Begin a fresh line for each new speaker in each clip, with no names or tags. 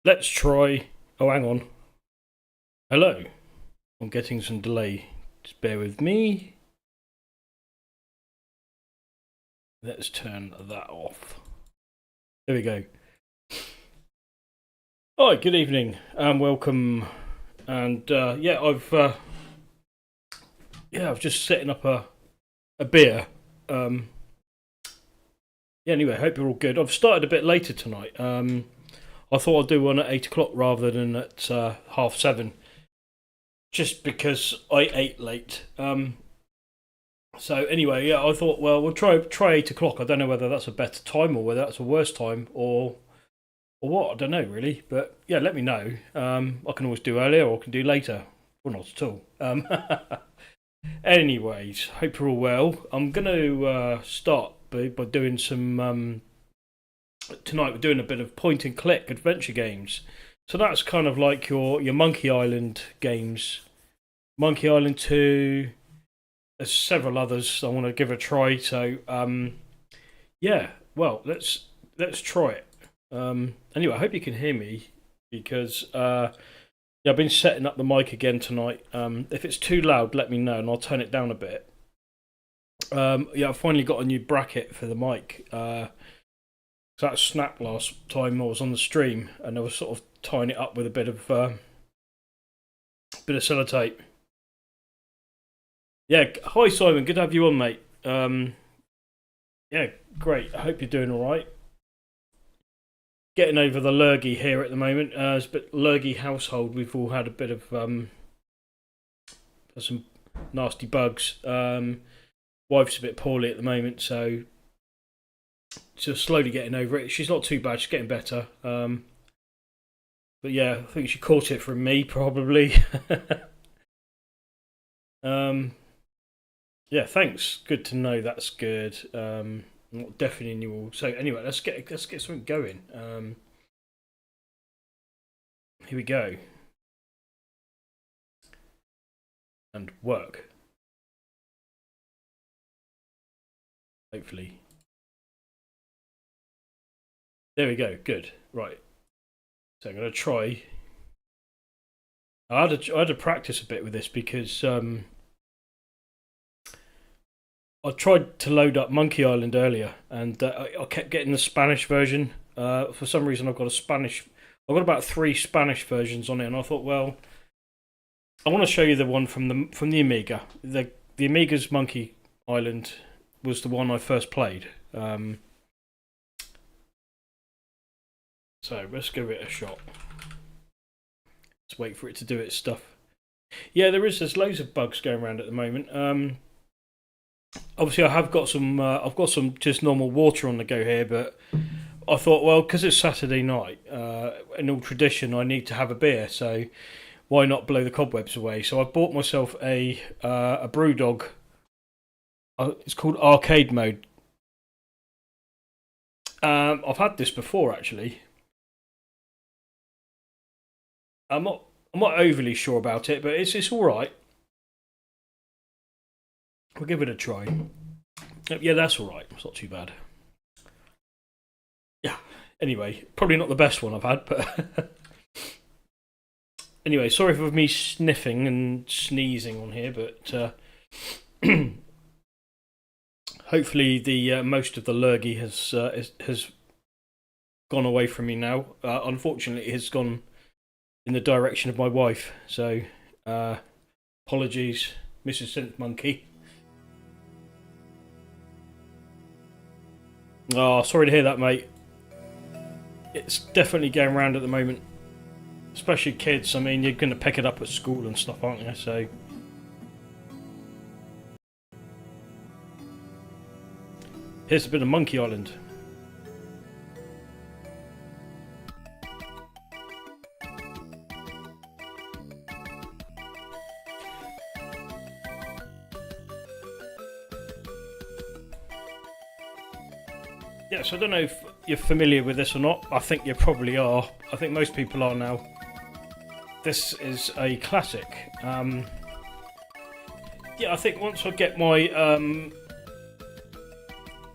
Let's try. Oh, hang on. Hello. I'm getting some delay. Just bear with me. Let's turn that off. There we go. Hi, good evening and welcome. And I've just setting up a beer. Anyway, hope you're all good. I've started a bit later tonight. I thought I'd do one at 8 o'clock rather than at 7:30, just because I ate late. So anyway, I thought, well, we'll try 8 o'clock. I don't know whether that's a better time or whether that's a worse time or what. I don't know really, but yeah, let me know. I can always do earlier or I can do later, or not at all. Anyways, hope you're all well. I'm going to start by doing some. Tonight we're doing a bit of point and click adventure games. So that's kind of like your Monkey Island games. Monkey Island 2. There's several others I want to give a try. So well, let's try it. Anyway, I hope you can hear me because I've been setting up the mic again tonight. If it's too loud, let me know and I'll turn it down a bit. I've finally got a new bracket for the mic. So that snapped last time I was on the stream, and I was sort of tying it up with a bit of sellotape. Yeah, hi Simon, good to have you on, mate. Yeah, great. I hope you're doing all right. Getting over the lurgy here at the moment. It's a bit lurgy household. We've all had a bit of some nasty bugs. Wife's a bit poorly at the moment, so just slowly getting over it. She's not too bad. She's getting better. But yeah, I think she caught it from me probably. Yeah, thanks. Good to know. That's good. Not deafening you all. So anyway, let's get something going. Here we go. And work. Hopefully. There we go. Good. Right. So I'm going to try. I had to practice a bit with this because I tried to load up Monkey Island earlier, and I kept getting the Spanish version. For some reason, I've got about 3 Spanish versions on it, and I thought, well, I want to show you the one from the Amiga. The Amiga's Monkey Island was the one I first played. So let's give it a shot. Let's wait for it to do its stuff. Yeah, there's loads of bugs going around at the moment. Obviously, I've got some just normal water on the go here, but I thought, well, because it's Saturday night, in all tradition, I need to have a beer, so why not blow the cobwebs away? So I bought myself a BrewDog. It's called Arcade Mode. I've had this before actually. I'm not overly sure about it, but it's all right. We'll give it a try. Yeah, that's all right. It's not too bad. Yeah. Anyway, probably not the best one I've had, but anyway, sorry for me sniffing and sneezing on here, but hopefully the most of the lurgy has gone away from me now. Unfortunately, it has gone in the direction of my wife. So, apologies, Mrs. Synth Monkey. Oh, sorry to hear that, mate. It's definitely going around at the moment. Especially kids. I mean, you're going to pick it up at school and stuff, aren't you? So, here's a bit of Monkey Island. Yes, I don't know if you're familiar with this or not. I think you probably are. I think most people are now. This is a classic. Yeah, I think once I get my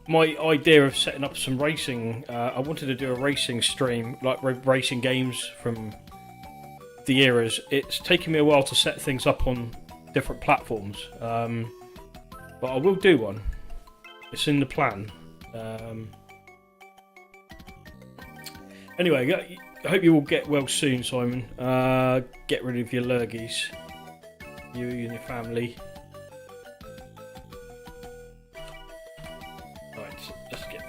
my idea of setting up some racing. I wanted to do a racing stream, like racing games from the eras. It's taken me a while to set things up on different platforms, but I will do one. It's in the plan. Anyway, I hope you all get well soon, Simon. Get rid of your lurgies, you and your family. Right, let's get.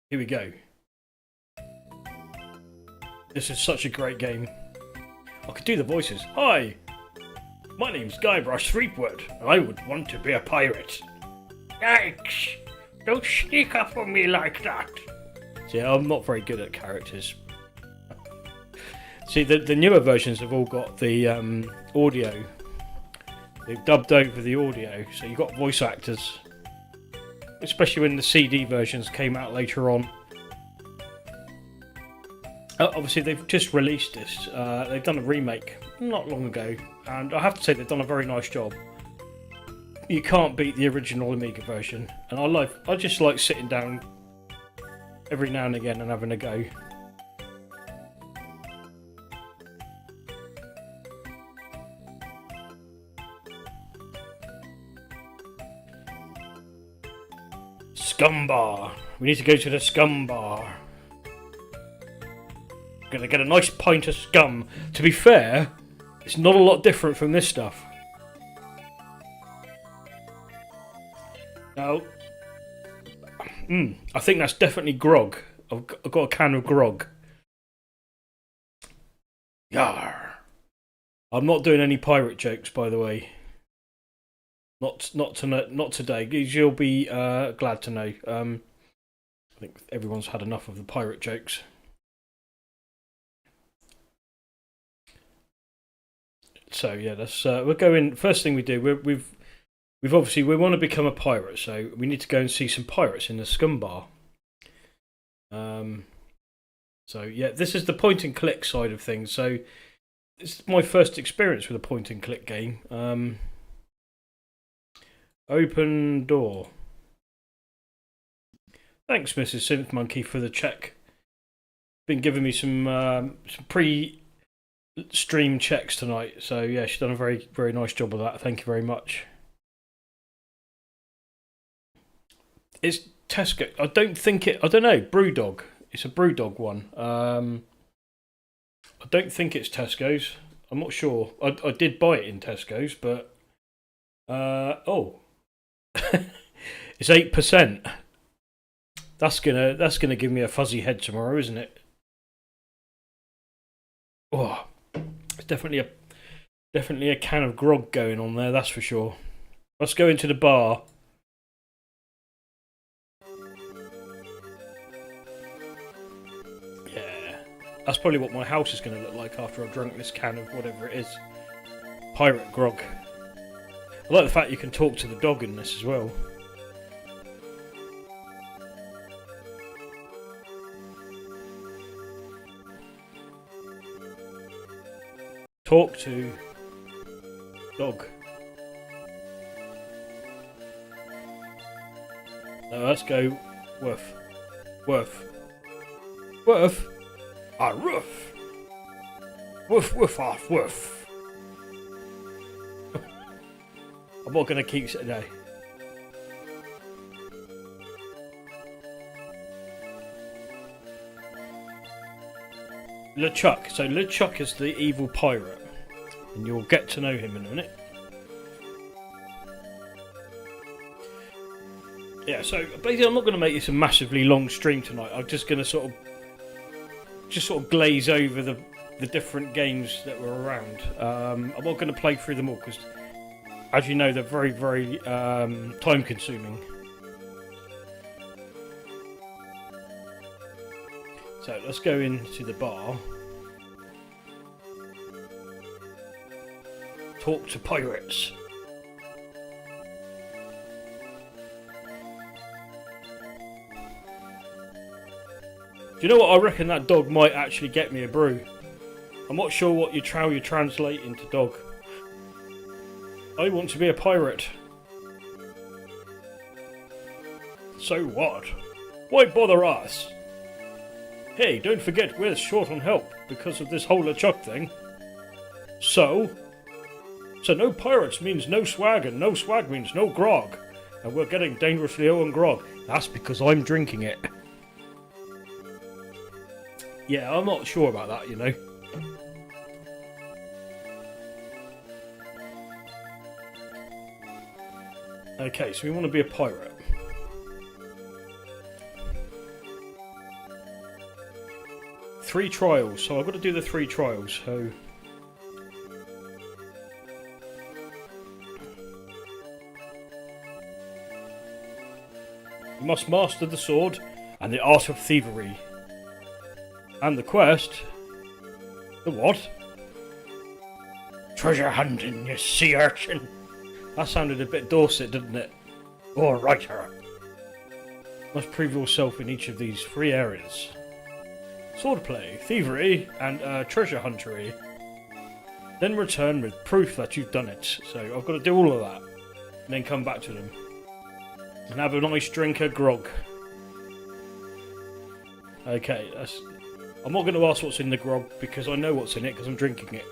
Here we go. This is such a great game. I could do the voices. Hi, my name's Guybrush Threepwood, and I would want to be a pirate. Yikes! Don't sneak up on me like that. See, I'm not very good at characters. See, the newer versions have all got the audio. They've dubbed over the audio, so you've got voice actors. Especially when the CD versions came out later on. Obviously, they've just released this. They've done a remake not long ago, and I have to say they've done a very nice job. You can't beat the original Amiga version, and I just like sitting down every now and again and having a go. Scum Bar. We need to go to the Scum Bar. Gonna get a nice pint of scum. To be fair, it's not a lot different from this stuff. Now, I think that's definitely grog. I've got a can of grog. Yar. I'm not doing any pirate jokes, by the way. Not today. You'll be glad to know. I think everyone's had enough of the pirate jokes. So yeah, that's we're going. First thing we do, we've obviously we want to become a pirate, so we need to go and see some pirates in the Scum Bar. So yeah, this is the point and click side of things. So it's my first experience with a point and click game. Open door. Thanks, Mrs. Synth Monkey, for the check. Been giving me some pre-stream checks tonight, so yeah, she's done a very, very nice job of that. Thank you very much. It's Tesco. I don't know. Brewdog. It's a Brewdog one. I don't think it's Tesco's. I'm not sure. I did buy it in Tesco's, but oh, it's 8%. That's gonna give me a fuzzy head tomorrow, isn't it? Oh, it's definitely a can of grog going on there. That's for sure. Let's go into the bar. That's probably what my house is going to look like after I've drunk this can of whatever it is. Pirate grog. I like the fact you can talk to the dog in this as well. Talk to dog. Now let's go woof. Woof. Woof. Ah, roof! Woof, woof off, woof! I'm not going to keep it now. LeChuck. So LeChuck is the evil pirate, and you'll get to know him in a minute. Yeah, so basically I'm not going to make this a massively long stream tonight. I'm just going to sort of glaze over the different games that were around. I'm not going to play through them all because, as you know, they're very, very time consuming. So let's go into the bar. Talk to pirates. Do you know what? I reckon that dog might actually get me a brew. I'm not sure what how you translate into dog. I want to be a pirate. So what? Why bother us? Hey, don't forget we're short on help because of this whole LeChuck thing. So? So no pirates means no swag, and no swag means no grog. And we're getting dangerously low on grog. That's because I'm drinking it. Yeah, I'm not sure about that, you know. Okay, so we want to be a pirate. Three trials, so I've got to do the 3 trials, so... You must master the sword and the art of thievery. And the quest... The what? Treasure hunting, you sea urchin. That sounded a bit Dorset, didn't it? Or writer. Must prove yourself in each of these 3 areas. Swordplay, thievery, and treasure huntery. Then return with proof that you've done it. So I've got to do all of that. And then come back to them. And have a nice drink of grog. Okay, I'm not going to ask what's in the grog because I know what's in it because I'm drinking it.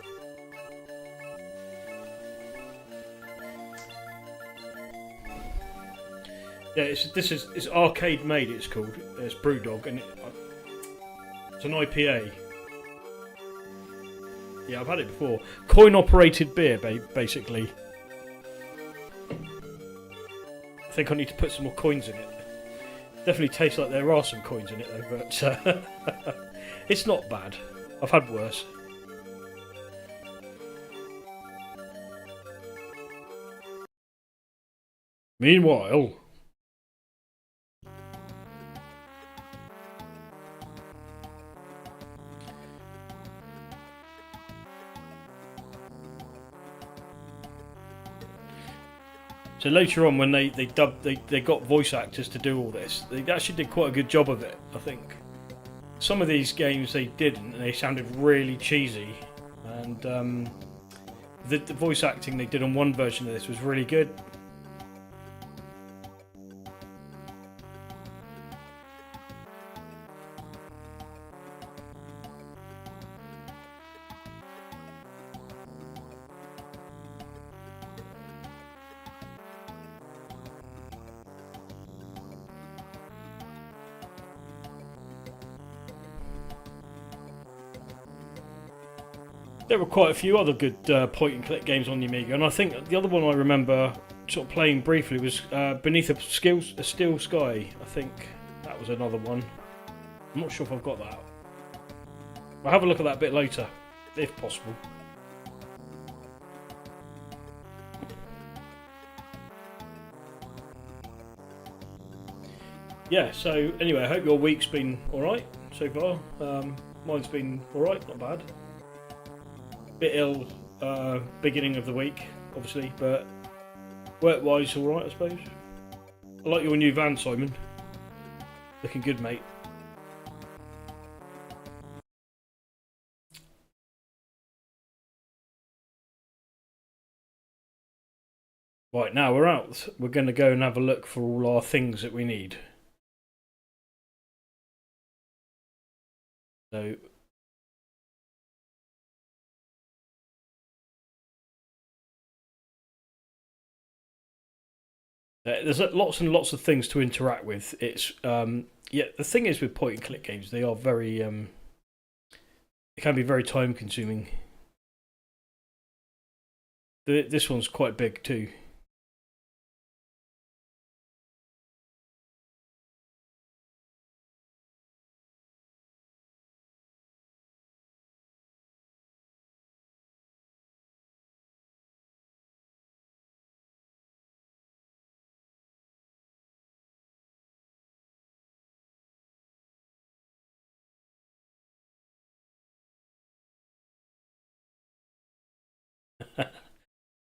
Yeah, it's arcade made. It's called. It's Brewdog, and it's an IPA. Yeah, I've had it before. Coin operated beer, basically. I think I need to put some more coins in it. Definitely tastes like there are some coins in it though, but it's not bad. I've had worse. Meanwhile... So later on, when they got voice actors to do all this, they actually did quite a good job of it, I think. Some of these games they didn't, and they sounded really cheesy. And the voice acting they did on one version of this was really good. There were quite a few other good point-and-click games on the Amiga, and I think the other one I remember sort of playing briefly was Beneath a Steel Sky. I think that was another one. I'm not sure if I've got that. I'll have a look at that a bit later, if possible. Yeah, so anyway, I hope your week's been alright so far. Mine's been alright, not bad. Bit ill beginning of the week, obviously, but work-wise alright, I suppose. I like your new van, Simon. Looking good, mate. Right, now we're out. We're going to go and have a look for all our things that we need. So... there's lots and lots of things to interact with. It's yeah. The thing is with point and click games, they are very it can be very time consuming. This one's quite big too.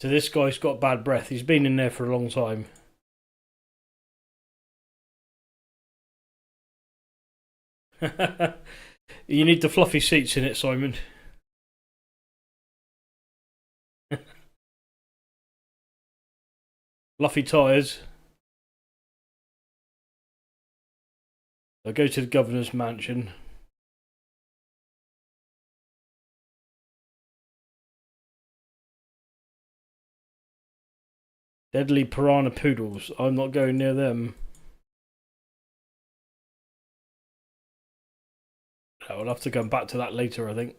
So this guy's got bad breath. He's been in there for a long time. You need the fluffy seats in it, Simon. Fluffy tyres. I'll go to the governor's mansion. Deadly piranha poodles. I'm not going near them. I'll have to come back to that later, I think.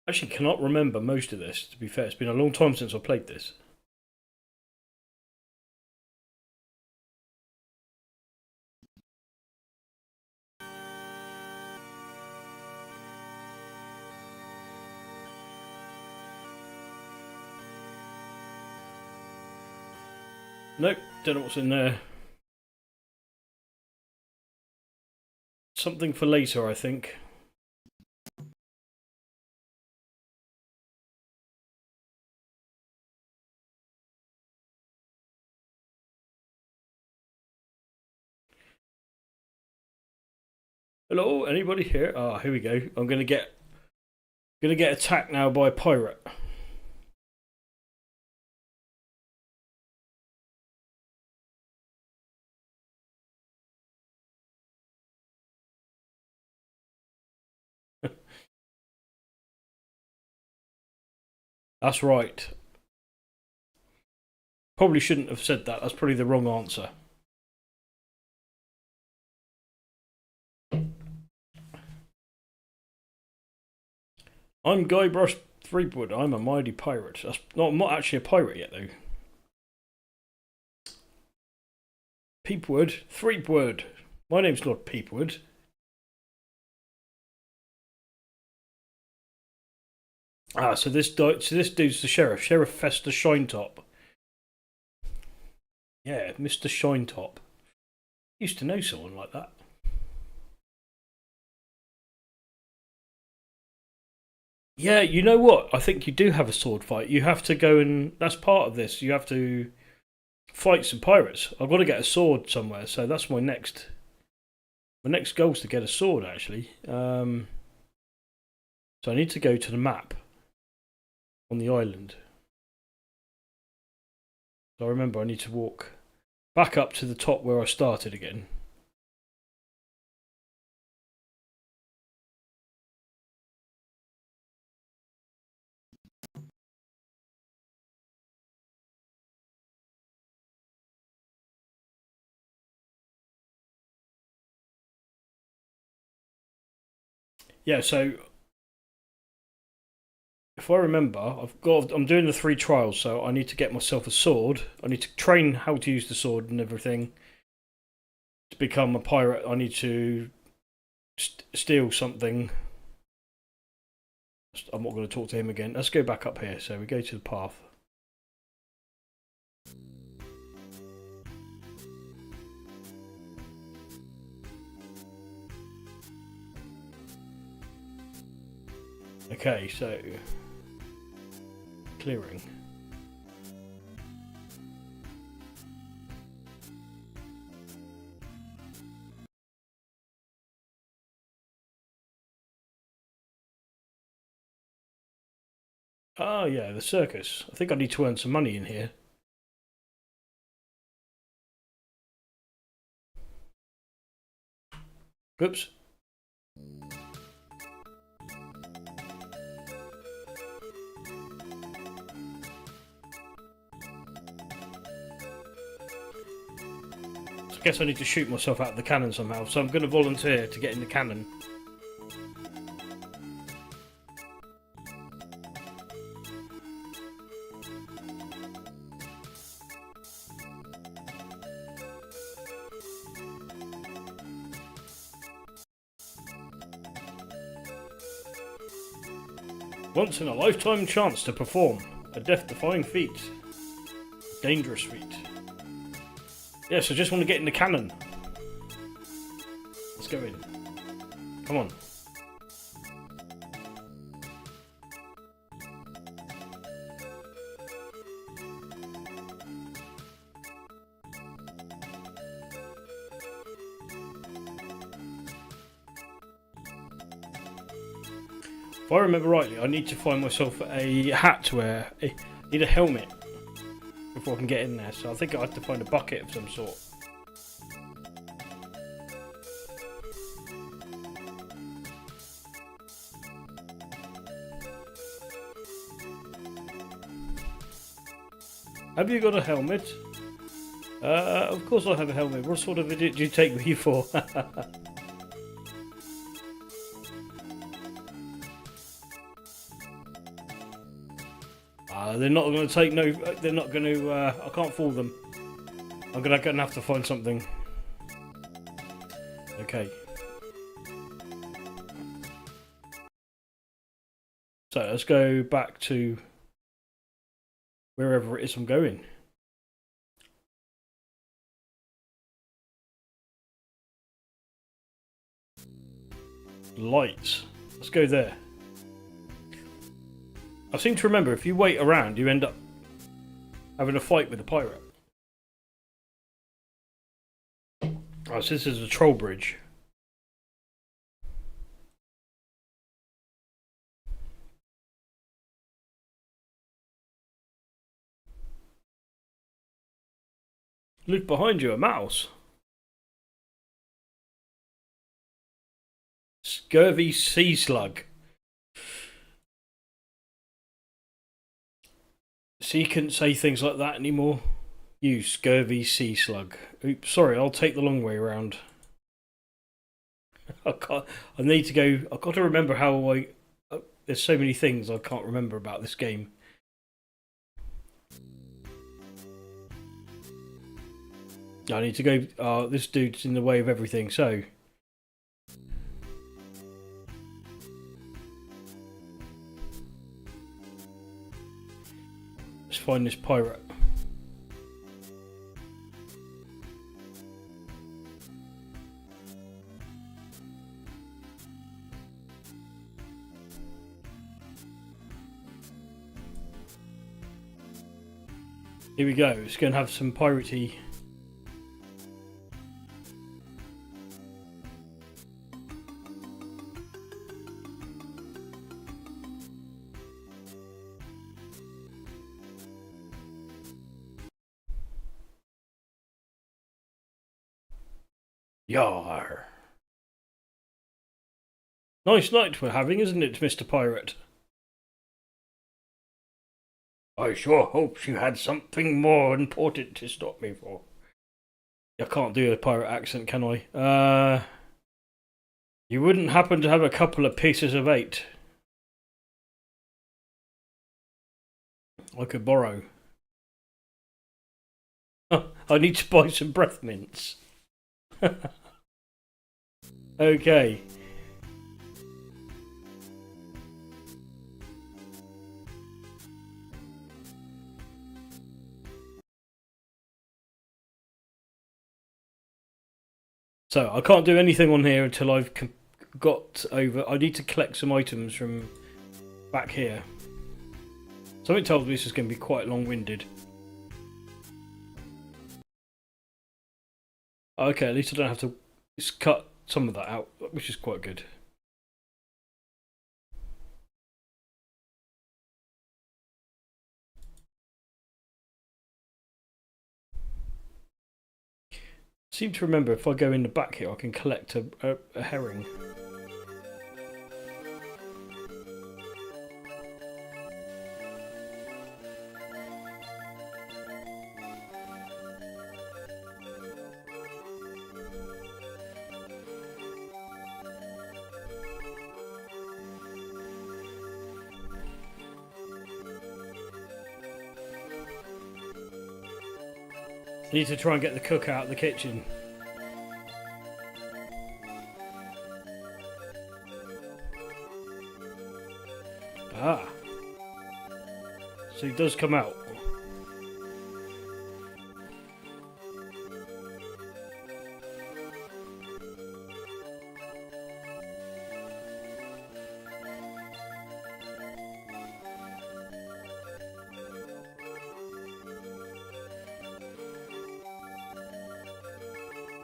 Actually, cannot remember most of this, to be fair. It's been a long time since I played this. Nope, don't know what's in there. Something for later, I think. Hello, anybody here? Ah, here we go. I'm gonna get attacked now by a pirate. That's right. Probably shouldn't have said that. That's probably the wrong answer. I'm Guybrush Threepwood. I'm a mighty pirate. I'm not actually a pirate yet, though. Peepwood, Threepwood. My name's Lord Peepwood. Ah, so this dude's the sheriff, Sheriff Fester Shinetop. Yeah, Mr. Shinetop. Used to know someone like that. Yeah, you know what? I think you do have a sword fight. You have to go and that's part of this. You have to fight some pirates. I've got to get a sword somewhere, so that's my next. My next goal is to get a sword, actually. So I need to go to the map on the island. So I remember I need to walk back up to the top where I started again. Yeah, so if I remember, I'm doing the 3 trials, so I need to get myself a sword. I need to train how to use the sword and everything. To become a pirate, I need to steal something. I'm not going to talk to him again. Let's go back up here. So we go to the path. Okay, so clearing. Oh yeah, the circus. I think I need to earn some money in here. Oops. So I guess I need to shoot myself out of the cannon somehow. So I'm going to volunteer to get in the cannon. Once in a lifetime chance to perform a death-defying feat. Dangerous feat. Yeah, so just want to get in the cannon. Let's go in. Come on. If I remember rightly, I need to find myself a hat to wear. I need a helmet before I can get in there. So I think I have to find a bucket of some sort. Have you got a helmet? Of course I have a helmet. What sort of idiot do you take me for? They're not going to take no. They're not going to. I can't fool them. I'm gonna have to find something. Okay. So let's go back to wherever it is I'm going. Lights. Let's go there. I seem to remember if you wait around, you end up having a fight with a pirate. Oh, so this is a troll bridge. Look behind you, a mouse. Scurvy sea slug. So you couldn't say things like that anymore. You scurvy sea slug. Oops, sorry, I'll take the long way around. I need to go. I've got to remember how I. There's so many things I can't remember about this game. I need to go. This dude's in the way of everything, so. Let's find this pirate. Here we go. It's going to have some piratey. Yar. Nice night we're having, isn't it, Mr. Pirate? I sure hope you had something more important to stop me for. I can't do a pirate accent, can I? You wouldn't happen to have a couple of pieces of 8? I could borrow. I need to buy some breath mints. Okay. So I can't do anything on here until I've got over. I need to collect some items from back here. Something tells me this is going to be quite long-winded. Okay, at least I don't have to just cut some of that out, which is quite good. I seem to remember if I go in the back here, I can collect a herring. I need to try and get the cook out of the kitchen. Ah. So he does come out.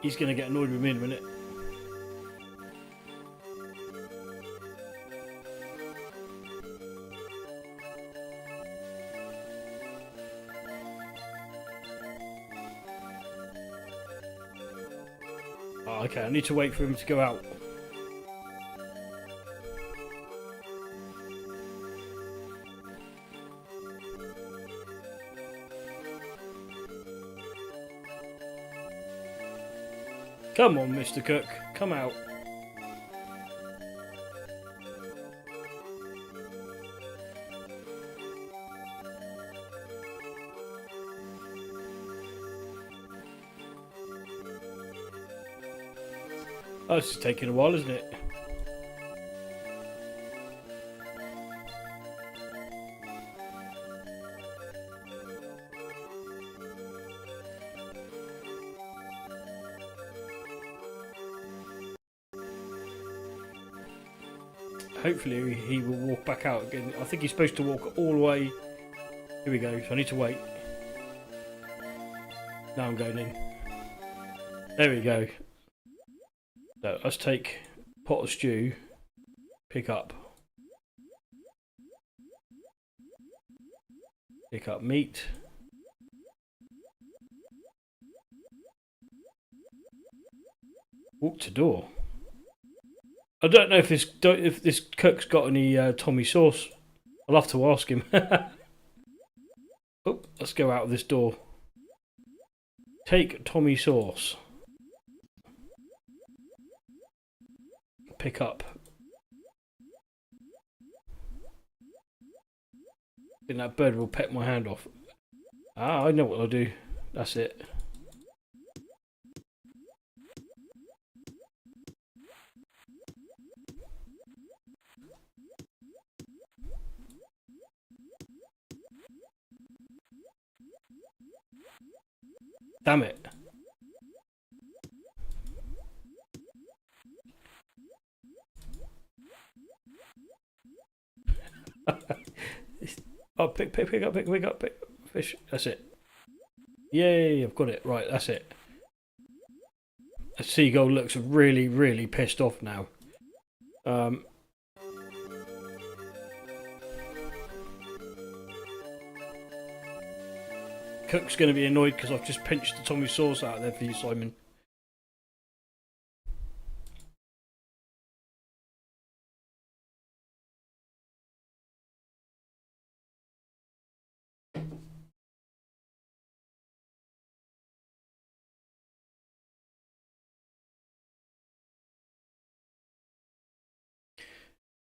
He's going to get annoyed with me in a minute. Oh, okay, I need to wait for him to go out. Come on, Mr. Cook, come out. Oh, this is taking a while, isn't it? Hopefully he will walk back out again. I think he's supposed to walk all the way. Here we go. So I need to wait. Now I'm going in. There we go. So let's take pot of stew. Pick up. Pick up meat. Walk to door. I don't know if this cook's got any Tommy sauce. I'll have to ask him. Oh, let's go out of this door. Take Tommy sauce. Pick up. And that bird will peck my hand off. Ah, I know what I'll do. That's it. Damn it. Oh, pick up fish. That's it. Yay, I've got it. Right, that's it. A seagull looks really, really pissed off now. Cook's going to be annoyed because I've just pinched the Tommy sauce out there for you, Simon.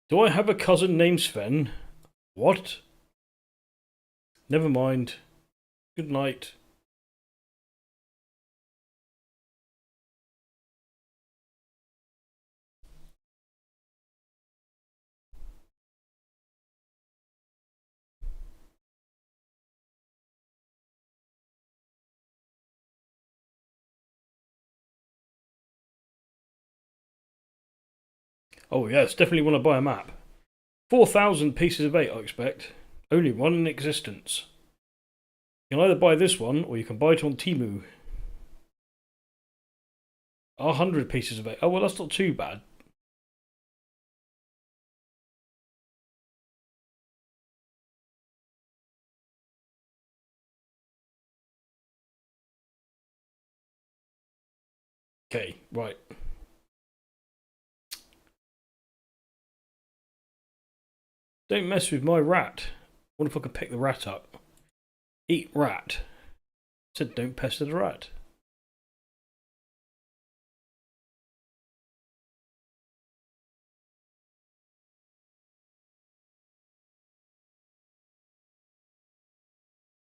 Do I have a cousin named Sven? What? Never mind. Good night. Oh yes, definitely want to buy a map. 4,000 pieces of 8, I expect. Only one in existence. You can either buy this one, or you can buy it on Temu. 100 pieces of 8. Oh, well, that's not too bad. Okay, right. Don't mess with my rat. What if I can pick the rat up? Eat rat. Said don't pester the rat.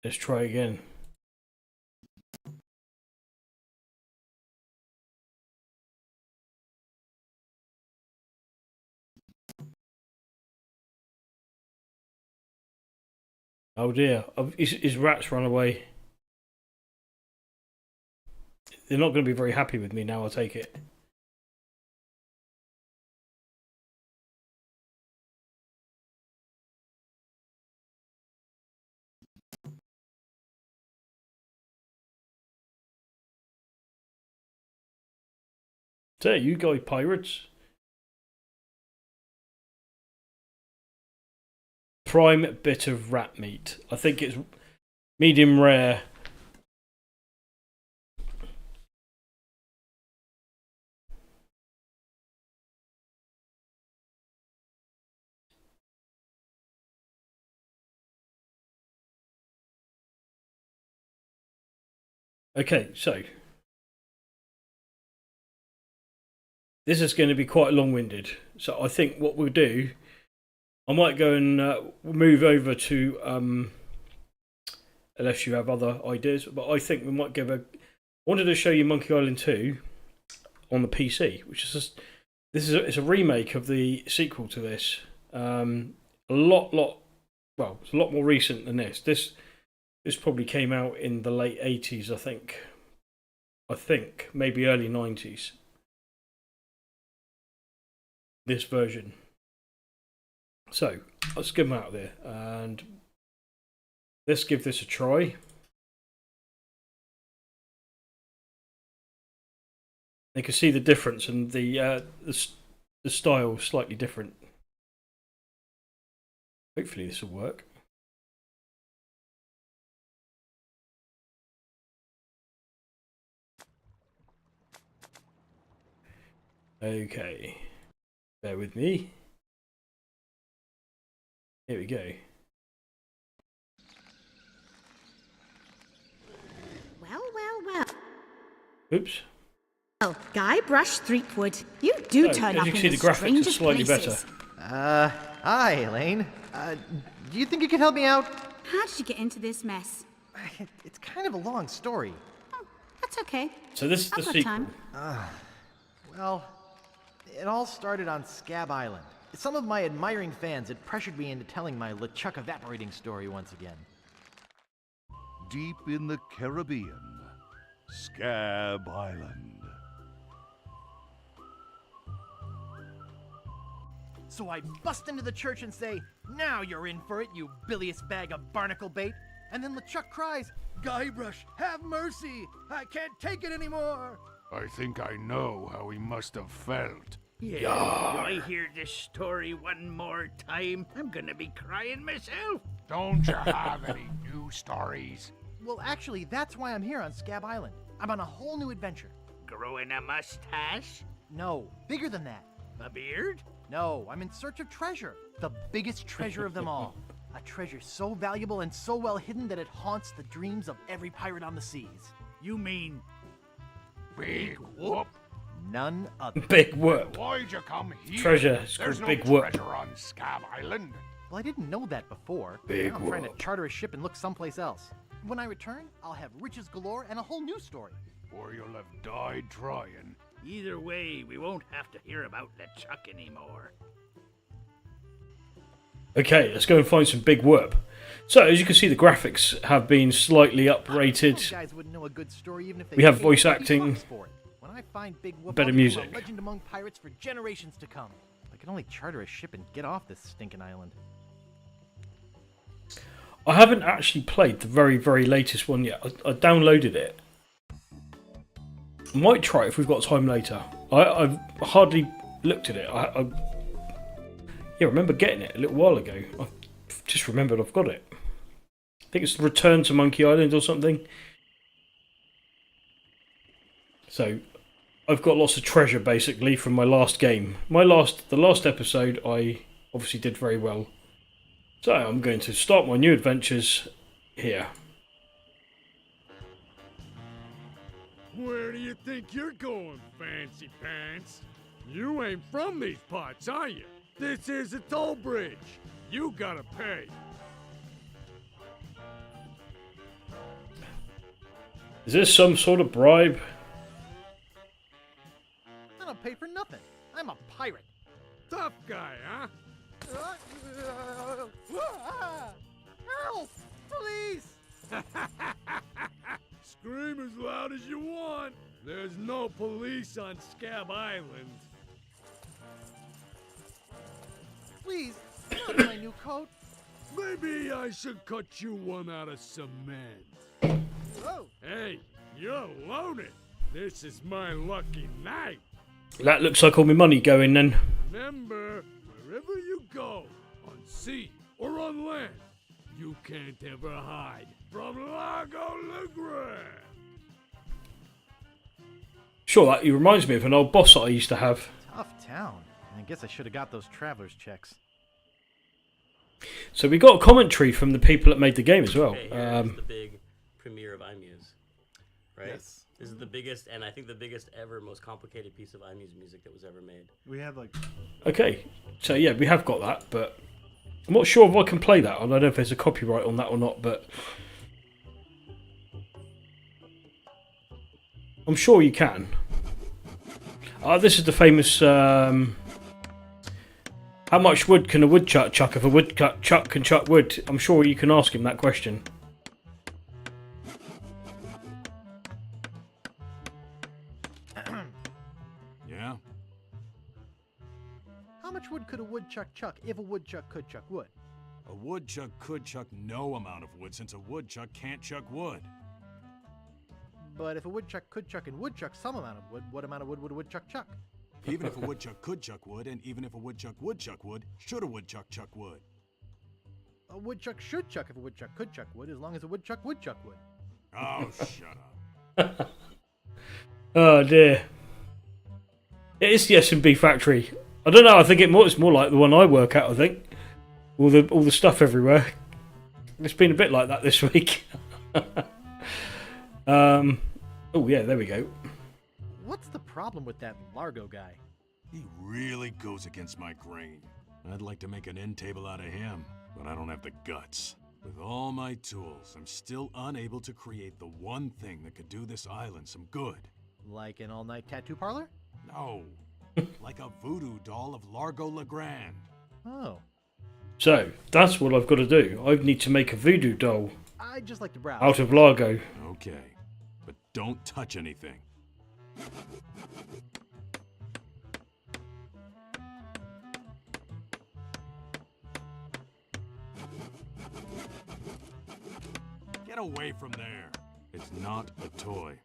Let's try again. Oh dear, his rats run away. They're not going to be very happy with me now, I'll take it. So, you guys pirates. Prime bit of rat meat. I think it's medium rare. Okay, so this is going to be quite long-winded. So I think what we'll do, I might go and move over to, unless you have other ideas, but I think we might give a. I wanted to show you Monkey Island 2 on the PC, which is just, it's a remake of the sequel to this. It's a lot more recent than this. This probably came out in the late 80s, I think. Maybe early 90s. This version. So let's get them out there and let's give this a try. You can see the difference, and the style is slightly different. Hopefully this will work. Okay, bear with me. Here we go.
Well.
Oops.
Well, Guybrush Threepwood, you do turn
as
up
you can
in
see,
the
the graphics are
strangest
slightly
places.
better.
Hi, Elaine. Do you think you could help me out?
How did you get into this mess?
It's kind of a long story.
Oh, that's okay.
So this is the
I've got
sequel.
time.
Well, it all started on Scab Island. Some of my admiring fans had pressured me into telling my LeChuck evaporating story once again.
Deep in the Caribbean, Scab Island.
So I bust into the church and say, "Now you're in for it, you bilious bag of barnacle bait." And then LeChuck cries, "Guybrush, have mercy! I can't take it anymore!"
I think I know how he must have felt.
Yeah, if I hear this story one more time, I'm gonna be crying myself.
Don't you have any new stories?
Well, actually, that's why I'm here on Scab Island. I'm on a whole new adventure.
Growing a mustache?
No, bigger than that.
A beard?
No, I'm in search of treasure. The biggest treasure of them all. A treasure so valuable and so well hidden that it haunts the dreams of every pirate on the seas.
You mean
Big Whoop?
None other.
Big Whoop.
Why'd you come here?
Treasure. It's
There's
called
no
Big Whoop.
treasure on Scab Island.
Well, I didn't know that before.
Big
Now I'm trying to
Whoop.
charter a ship and look someplace else. When I return, I'll have riches galore and a whole new story.
Or you'll have died trying.
either way, we won't have to hear about LeChuck anymore.
Okay, let's go and find some Big Whoop. So, as you can see, the graphics have been slightly uprated.
Those guys wouldn't know a good story even if they
We have
paid
voice
50
acting,
bucks for it. When I find Big Whoop,
better
I'll become
music.
a legend among pirates for generations to come. I can only charter a ship and get off this stinking island.
I haven't actually played the very, very latest one yet. I downloaded it. I might try it if we've got time later. I've hardly looked at it. I remember getting it a little while ago. I just remembered I've got it. I think it's Return to Monkey Island or something. So, I've got lots of treasure basically from my last game. The last episode I obviously did very well. So I'm going to start my new adventures here.
Where do you think you're going, fancy pants? You ain't from these parts, are you? This is a toll bridge. You gotta pay.
Is this some sort of bribe?
I don't pay for nothing. I'm a pirate.
Tough guy, huh?
Help! Please!
Scream as loud as you want. There's no police on Scab Island.
Please, not my new coat.
Maybe I should cut you one out of cement.
Whoa!
Hey, you're loaded. This is my lucky night.
That looks like all my money going then.
Remember, wherever you go, on sea or on land, you can't ever hide from Lago Legre.
Sure, that he reminds me of an old boss that I used to have.
Tough town. I guess I should have got those traveler's checks.
So we got a commentary from the people that made the game as well.
Okay, here's the big premiere of iMuse. right?
Yes.
This is the biggest, and I think the biggest ever, most complicated piece of iMuse music that was ever made.
We had like
Okay, so yeah, we have got that, but I'm not sure if I can play that. I don't know if there's a copyright on that or not, but I'm sure you can. This is the famous. How much wood can a woodchuck chuck if a woodchuck can chuck wood? I'm sure you can ask him that question.
Yeah?
How much wood could a woodchuck chuck if a woodchuck could chuck wood?
A woodchuck could chuck no amount of wood since a woodchuck can't chuck wood.
But if a woodchuck could chuck and would chuck some amount of wood, what amount of wood would a woodchuck chuck?
Even if a woodchuck could chuck wood, and even if a woodchuck would chuck wood, should a woodchuck chuck wood?
A woodchuck should chuck if a woodchuck could chuck wood, as long as a woodchuck would chuck wood.
Oh, shut up.
Oh dear. It is the S&B factory. I don't know. I think it's more like the one I work at. I think all the stuff everywhere. It's been a bit like that this week. Oh yeah, there we go.
What's the problem with that Largo guy?
He really goes against my grain. I'd like to make an end table out of him, but I don't have the guts. With all my tools, I'm still unable to create the one thing that could do this island some good.
Like an all-night tattoo parlor?
No, like a voodoo doll of Largo Legrand.
Oh.
So that's what I've got to do. I need to make a voodoo doll
I'd just like to browse.
out of Largo.
Okay, but don't touch anything. Get away from there. It's not a toy.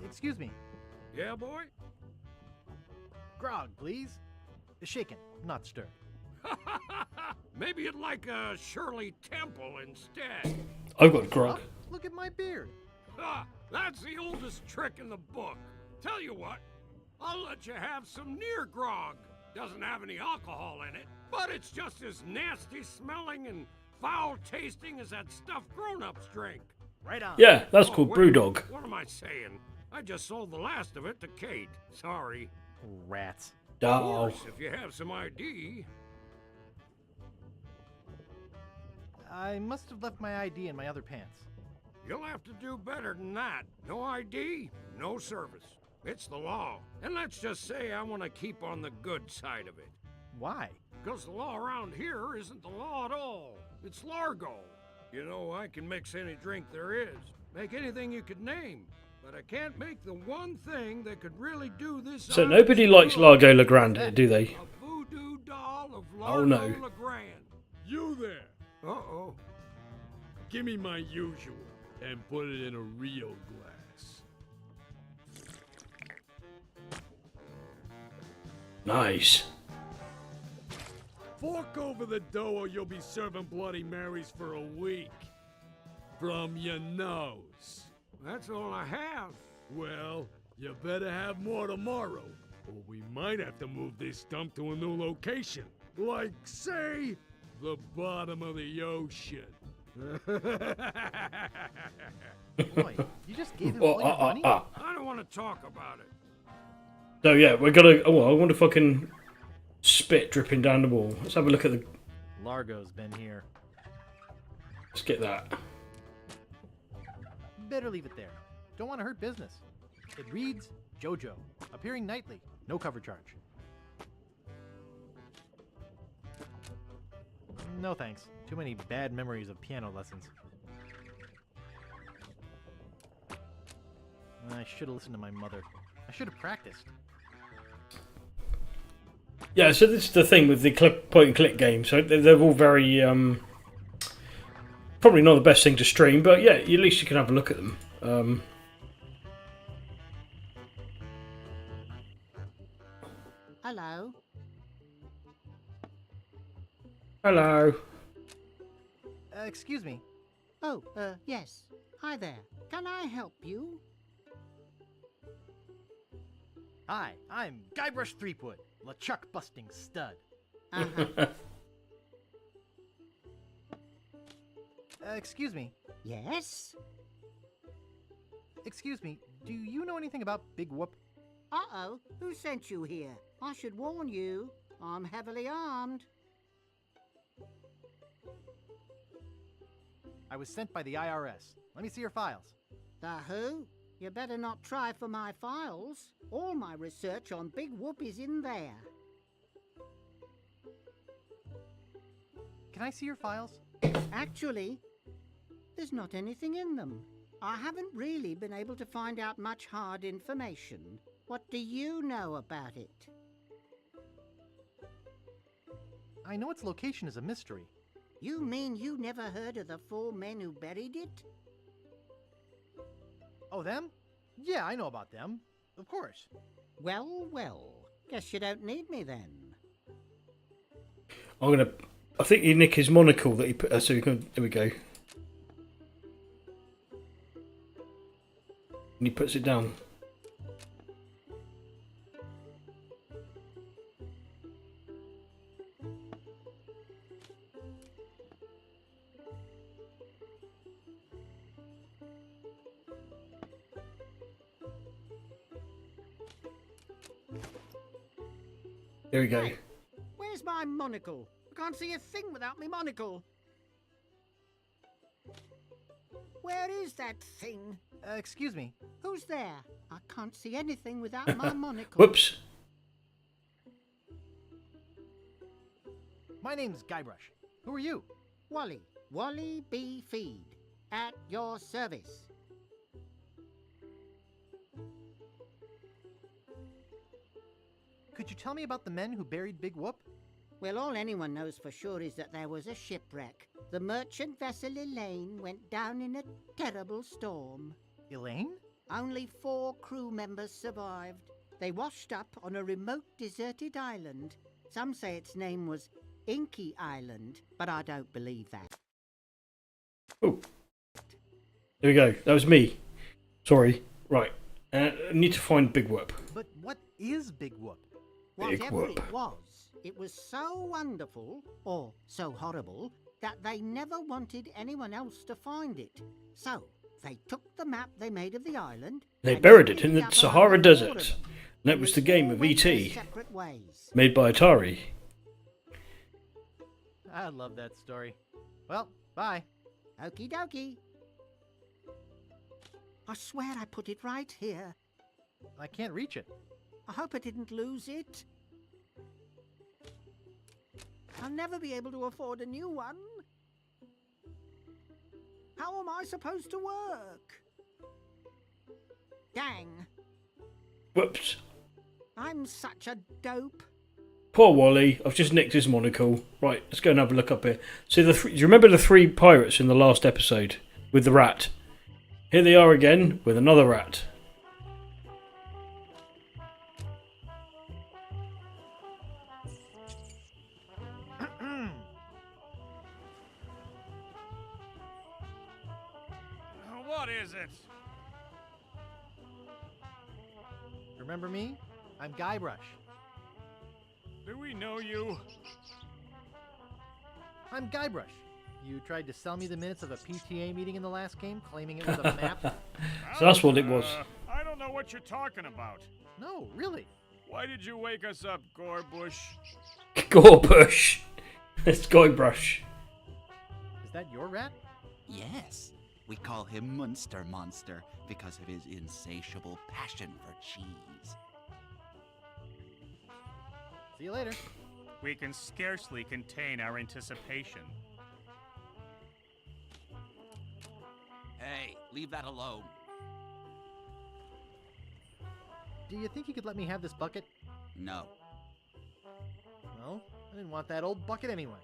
Excuse me.
Yeah, boy?
Grog, please. Shaken, not stirred.
Maybe you'd like a Shirley Temple instead.
I've got grog.
Look at my beard.
Ha! That's the oldest trick in the book. Tell you what, I'll let you have some near grog. Doesn't have any alcohol in it, but it's just as nasty smelling and foul tasting as that stuff grown-ups drink.
Right on.
Yeah, that's
Oh,
called
wait,
Brewdog.
What am I saying? I just sold the last of it to Kate. Sorry.
Rats.
Of
Oh,
course, if you have some ID.
I must have left my ID in my other pants.
You'll have to do better than that. No ID, no service. It's the law. And let's just say I want to keep on the good side of it.
Why?
Because the law around here isn't the law at all. It's Largo. You know, I can mix any drink there is, make anything you could name, but I can't make the one thing that could really do this.
so nobody likes Largo Legrand, do they?
A voodoo doll of
Oh,
Largo
no.
Legrand. You there? Uh-oh. Give me my usual and put it in a real glass.
Nice.
Fork over the dough or you'll be serving Bloody Marys for a week. From your nose. That's all I have. Well, you better have more tomorrow, or we might have to move this dump to a new location. Like, say, the bottom of the ocean.
Boy, you just gave him all your money?
I don't want to talk about it.
So yeah, we're gonna. Oh, I wonder if I can spit dripping down the wall. Let's have a look at the.
Largo's been here.
Let's get that.
Better leave it there. Don't want to hurt business. It reads JoJo, appearing nightly, no cover charge. No thanks. Too many bad memories of piano lessons. I should have listened to my mother. I should have practiced.
Yeah, so this is the thing with the point and click games. So they're all very probably not the best thing to stream, but yeah, at least you can have a look at them.
Hello.
Hello.
Excuse me.
Oh, yes. Hi there. Can I help you?
Hi, I'm Guybrush Threepwood, LeChuck busting stud.
Uh-huh.
Excuse me.
Yes?
Excuse me, do you know anything about Big Whoop?
Uh-oh. Who sent you here? I should warn you. I'm heavily armed.
I was sent by the IRS. Let me see your files.
The who? You better not try for my files. All my research on Big Whoop is in there.
Can I see your files?
Actually, there's not anything in them. I haven't really been able to find out much hard information. What do you know about it?
I know its location is a mystery.
You mean you never heard of the 4 men who buried it?
Oh, them? Yeah, I know about them. Of course.
Well, well. Guess you don't need me then.
I think you nick his monocle that he put. So you can. There we go. And he puts it down. There we go.
Hey, where's my monocle? I can't see a thing without my monocle. Where is that thing?
Excuse me.
Who's there? I can't see anything without my monocle.
Whoops.
My name's Guybrush. Who are you?
Wally. Wally B. Feed. At your service.
Could you tell me about the men who buried Big Whoop?
Well, all anyone knows for sure is that there was a shipwreck. The merchant vessel Elaine went down in a terrible storm.
Elaine?
Only 4 crew members survived. They washed up on a remote deserted island. Some say its name was Inky Island, but I don't believe that.
Oh. There we go. That was me. Sorry. Right. I need to find Big Whoop.
But what is Big Whoop?
Big
Whatever
Whoop.
it was so wonderful, or so horrible, that they never wanted anyone else to find it. So, they took the map they made of the island...
They
and
buried it
split
in the
up
Sahara
100
Desert.
of them.
And that was the game of
They all went their
E.T.
separate ways.
made by Atari.
I love that story. Well, bye.
Okie dokie. I swear I put it right here.
I can't reach it.
I hope I didn't lose it. I'll never be able to afford a new one. How am I supposed to work? Dang,
Whoops.
I'm such a dope.
Poor Wally. I've just nicked his monocle. Right, let's go and have a look up here. See, do you remember the 3 pirates in the last episode with the rat? Here they are again with another rat.
What is it?
Remember me? I'm Guybrush.
Do we know you?
I'm Guybrush. You tried to sell me the minutes of a PTA meeting in the last game, claiming it was a map.
So that's what it was.
I don't know what you're talking about.
No, really.
Why did you wake us up, Gorbush?
Gorbush. It's Guybrush.
Is that your rat?
Yes, we call him Munster Monster because of his insatiable passion for cheese.
See you later.
We can scarcely contain our anticipation.
Hey, leave that alone.
Do you think you could let me have this bucket?
No.
No, I didn't want that old bucket anyway.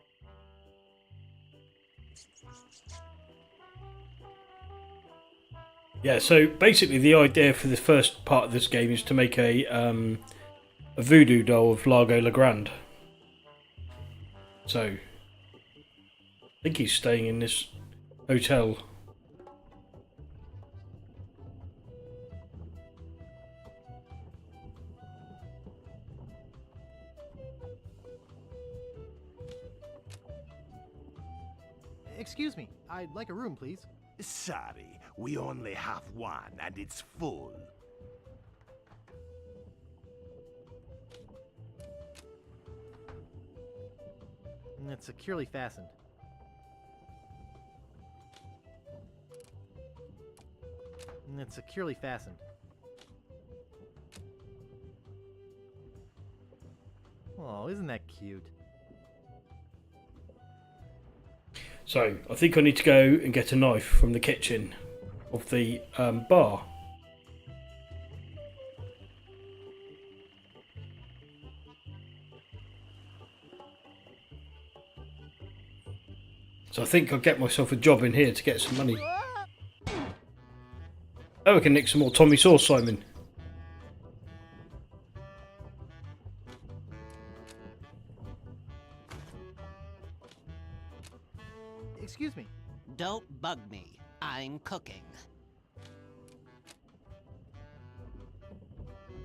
Yeah, so basically the idea for the first part of this game is to make a voodoo doll of Largo Legrand. So, I think he's staying in this hotel.
Excuse me, I'd like a room, please.
Sorry, we only have one and it's full.
It's securely fastened. It's securely fastened. Oh, isn't that cute?
So, I think I need to go and get a knife from the kitchen of the bar. So I think I'll get myself a job in here to get some money. Oh, we can nick some more Tommy sauce, Simon.
Excuse me.
Don't bug me. I'm cooking.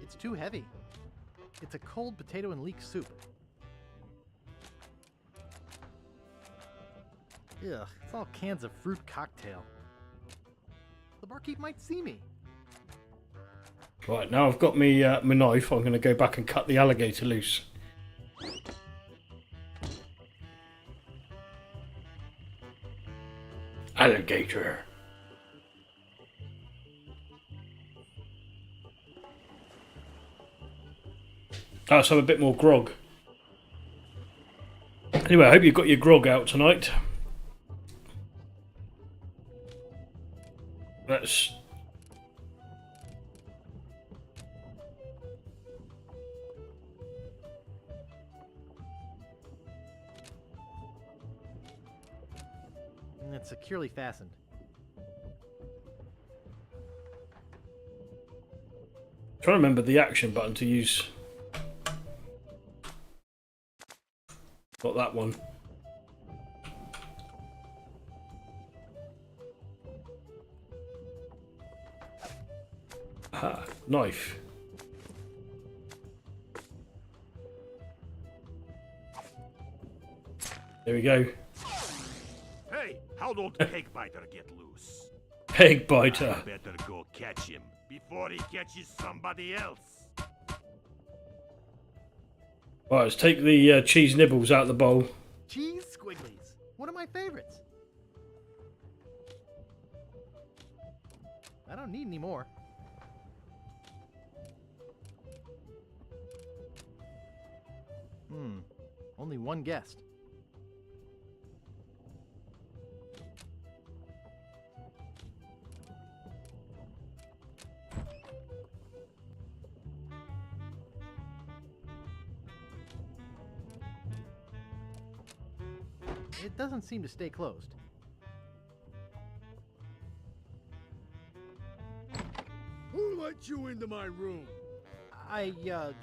It's too heavy. It's a cold potato and leek soup. Ugh, it's all cans of fruit cocktail. The barkeep might see me.
Right, now I've got me my knife, I'm going to go back and cut the alligator loose. Alligator. Oh, so I'm a bit more grog. Anyway, I hope you've got your grog out tonight. Let's...
It's securely fastened.
Trying to remember the action button to use. Got that one. Ah, knife. There we go.
Hey, how'd old Peg Biter get loose?
Peg Biter.
I better go catch him before he catches somebody else.
Right, let's take the cheese nibbles out of the bowl.
Cheese squigglies. One of my favorites. I don't need any more. Only one guest. It doesn't seem to stay closed.
Who let you into my room?
I,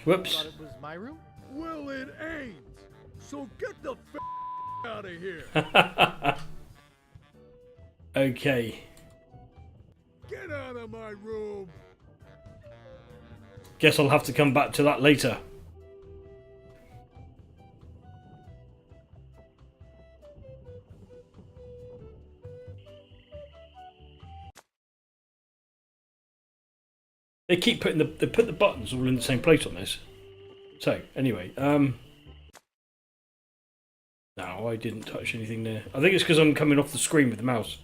Whoops.
thought it was my room?
Well, it ain't. So get the out of here.
Okay.
Get out of my room.
Guess I'll have to come back to that later. They keep putting they put the buttons all in the same place on this. So anyway, no, I didn't touch anything there. I think it's because I'm coming off the screen with the mouse.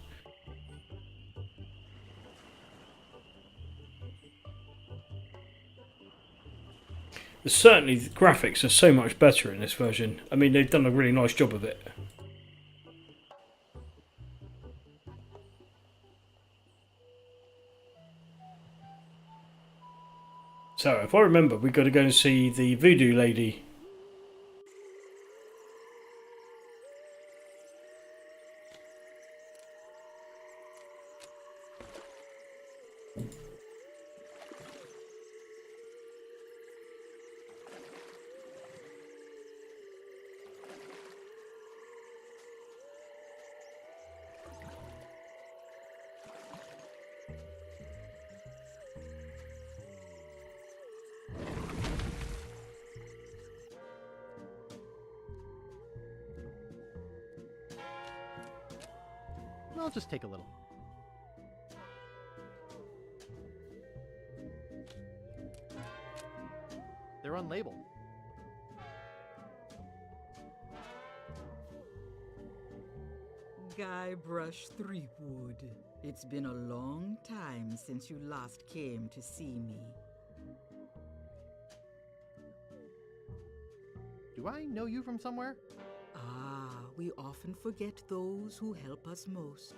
Certainly, the graphics are so much better in this version. I mean, they've done a really nice job of it. So, if I remember, we've got to go and see the voodoo lady.
I'll just take a little. They're unlabeled.
Guybrush Threepwood. It's been a long time since you last came to see me.
Do I know you from somewhere?
Ah, we often forget those who help us most.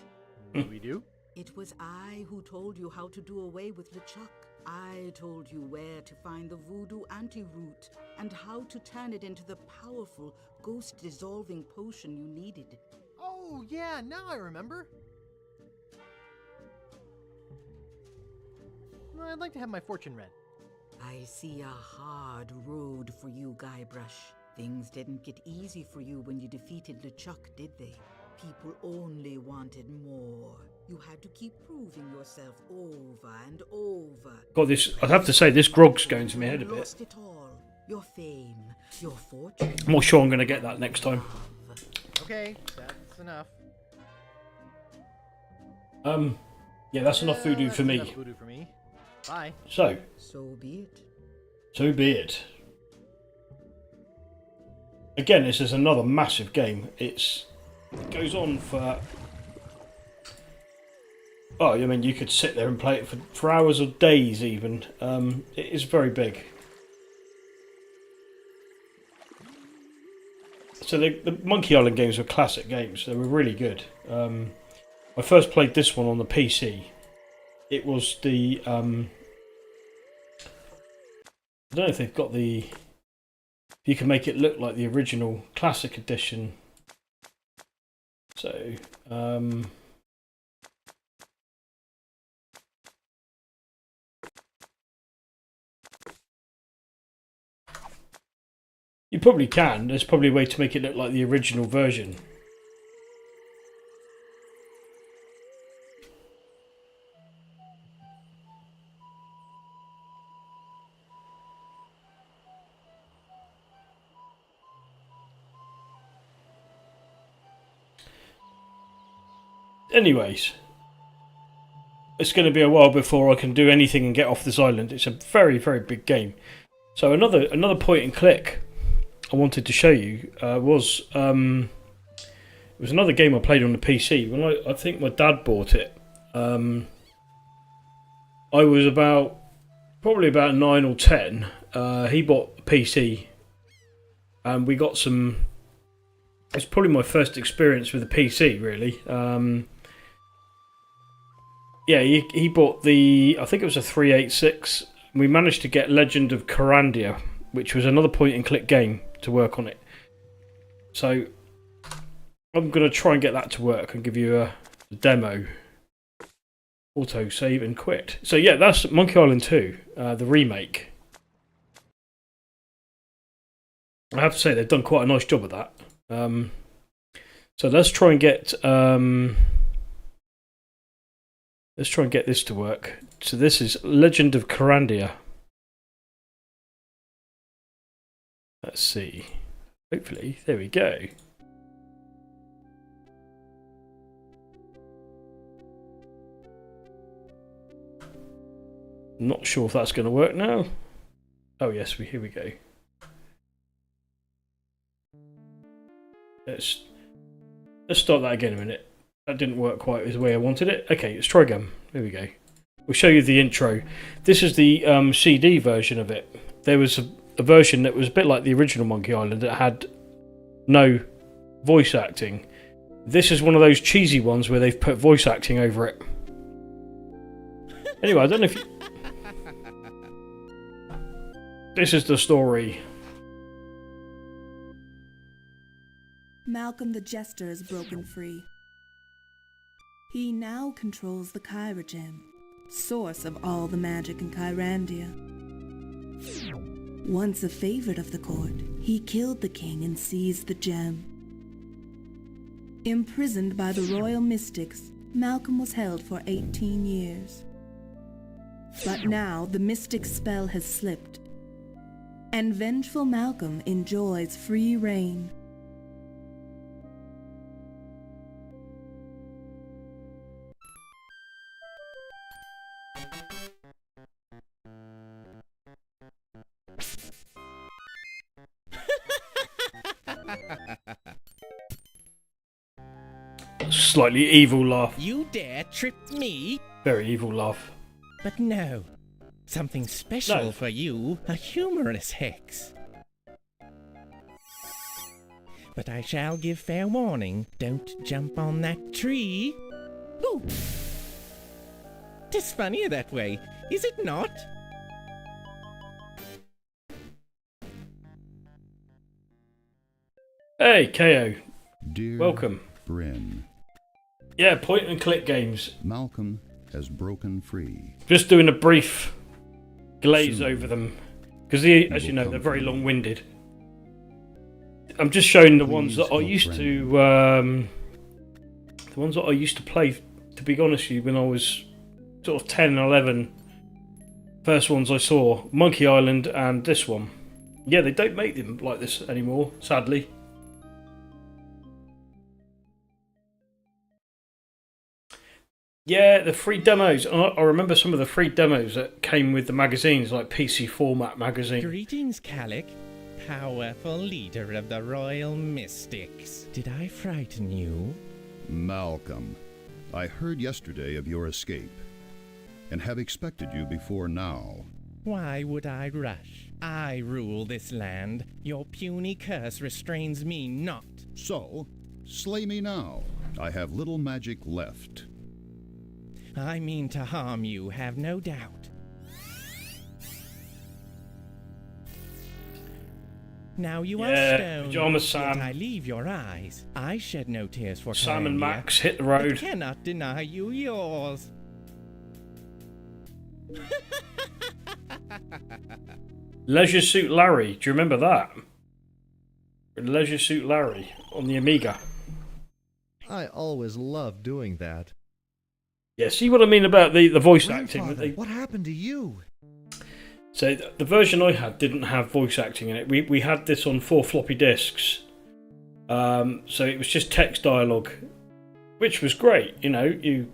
We do?
It was I who told you how to do away with LeChuck. I told you where to find the voodoo antiroot and how to turn it into the powerful, ghost-dissolving potion you needed.
Oh, yeah, now I remember. I'd like to have my fortune read.
I see a hard road for you, Guybrush. Things didn't get easy for you when you defeated LeChuck, did they? People only wanted more. You had to keep proving yourself over and over.
God, this, I'd have to say, this grog's going to my head a
You
bit.
lost it all. Your fame, your fortune.
I'm not sure I'm going to get that next time.
Okay, that's enough.
Yeah, that's enough voodoo
That's
for me.
enough voodoo for me. Bye.
So
be it.
So be it. Again, this is another massive game. It goes on for... Oh, I mean, you could sit there and play it for hours or days even. It is very big. So the Monkey Island games were classic games. They were really good. I first played this one on the PC. It was the... I don't know if they've got the... You can make it look like the original classic edition. So, you probably can. There's probably a way to make it look like the original version. Anyways, it's going to be a while before I can do anything and get off this island. It's a very, very big game. So another point and click I wanted to show you was it was another game I played on the PC. When I think my dad bought it, I was probably about 9 or 10. He bought a PC, and we got some. It's probably my first experience with a PC, really. Yeah, he bought I think it was a 386. We managed to get Legend of Carandia, which was another point-and-click game, to work on it. So I'm going to try and get that to work and give you a demo. Auto save and quit. So yeah, that's Monkey Island 2, the remake. I have to say they've done quite a nice job of that. So let's try and get this to work. So this is Legend of Carandia. Let's see. Hopefully, there we go. Not sure if that's going to work now. Oh yes, here we go. Let's start that again a minute. That didn't work quite the way I wanted it. Okay, let's try again. There we go. We'll show you the intro. This is the CD version of it. There was a version that was a bit like the original Monkey Island that had no voice acting. This is one of those cheesy ones where they've put voice acting over it. Anyway, I don't know if you... This is the story.
Malcolm the Jester is broken free. He now controls the Kyra Gem, source of all the magic in Kyrandia. Once a favorite of the court, he killed the king and seized the gem. Imprisoned by the royal mystics, Malcolm was held for 18 years. But now the mystic spell has slipped, and vengeful Malcolm enjoys free reign.
Slightly evil laugh.
You dare trip me?
Very evil laugh.
But no. Something special
No.
for you, a humorous hex. But I shall give fair warning. Don't jump on that tree. Ooh. 'Tis funnier that way, is it not?
Hey, KO.
Dear
Welcome.
Bryn,
Yeah, point and click games.
Malcolm has broken free.
Just doing a brief glaze
Soon.
over them. Because, as you know, they're very long-winded. I'm just showing the ones that I used to... the ones that I used to play, to be honest with you, when I was sort of 10 and 11. First ones I saw. Monkey Island and this one. Yeah, they don't make them like this anymore, sadly. Yeah, the free demos. I remember some of the free demos that came with the magazines, like PC Format magazine.
Greetings, Calic. Powerful leader of the Royal Mystics. Did I frighten you?
Malcolm, I heard yesterday of your escape, and have expected you before now.
Why would I rush? I rule this land. Your puny curse restrains me not.
So, slay me now. I have little magic left.
I mean to harm you, have no doubt. Now you are
Yeah,
stone,
Pyjama Sam.
yet I leave your eyes. I shed no tears for
Sam and
Carandia,
Max hit the
but
road.
cannot deny you yours.
Leisure Suit Larry. Do you remember that? Leisure Suit Larry on the Amiga.
I always loved doing that.
Yeah, see what I mean about the voice acting?
Grandfather,
That they...
what happened to you?
So the version I had didn't have voice acting in it. We had this on 4 floppy disks. So it was just text dialogue, which was great. You know, you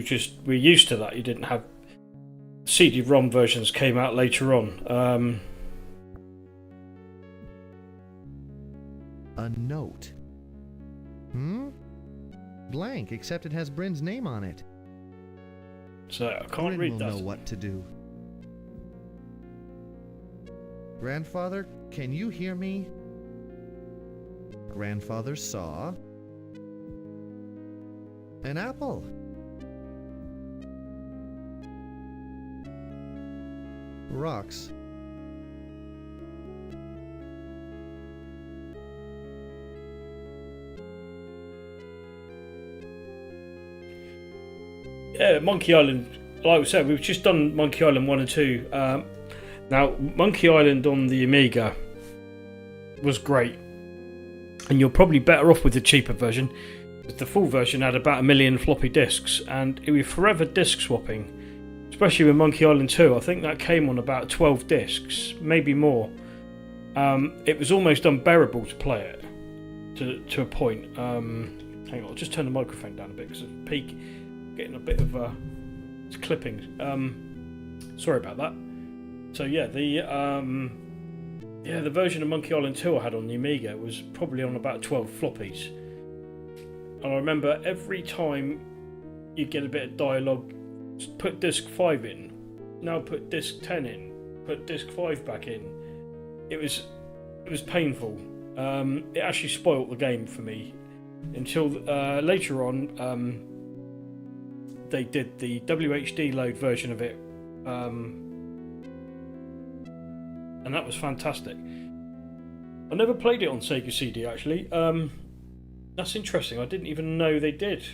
just were used to that. You didn't have CD-ROM versions came out later on.
A note. Blank, except it has Bryn's name on it.
So I can't
Bryn
read
will
that.
know what to do. Grandfather, can you hear me? Grandfather saw an apple. Rocks.
Yeah, Monkey Island. Like we said, we've just done Monkey Island 1 and 2. Now, Monkey Island on the Amiga was great. And you're probably better off with the cheaper version. Because the full version had about 1 million floppy disks. And it was forever disc swapping. Especially with Monkey Island 2. I think that came on about 12 discs. Maybe more. It was almost unbearable to play it. To a point. Hang on, I'll just turn the microphone down a bit. Because it's peak. Getting a bit of it's clippings. Sorry about that. So yeah, the version of Monkey Island 2 I had on the Amiga was probably on about 12 floppies. And I remember every time you get a bit of dialogue, put disc 5 in, now put disc 10 in, put disc 5 back in. It was painful. It actually spoilt the game for me until later on. They did the WHD load version of it, and that was fantastic. I never played it on Sega CD actually. That's interesting. I didn't even know they did.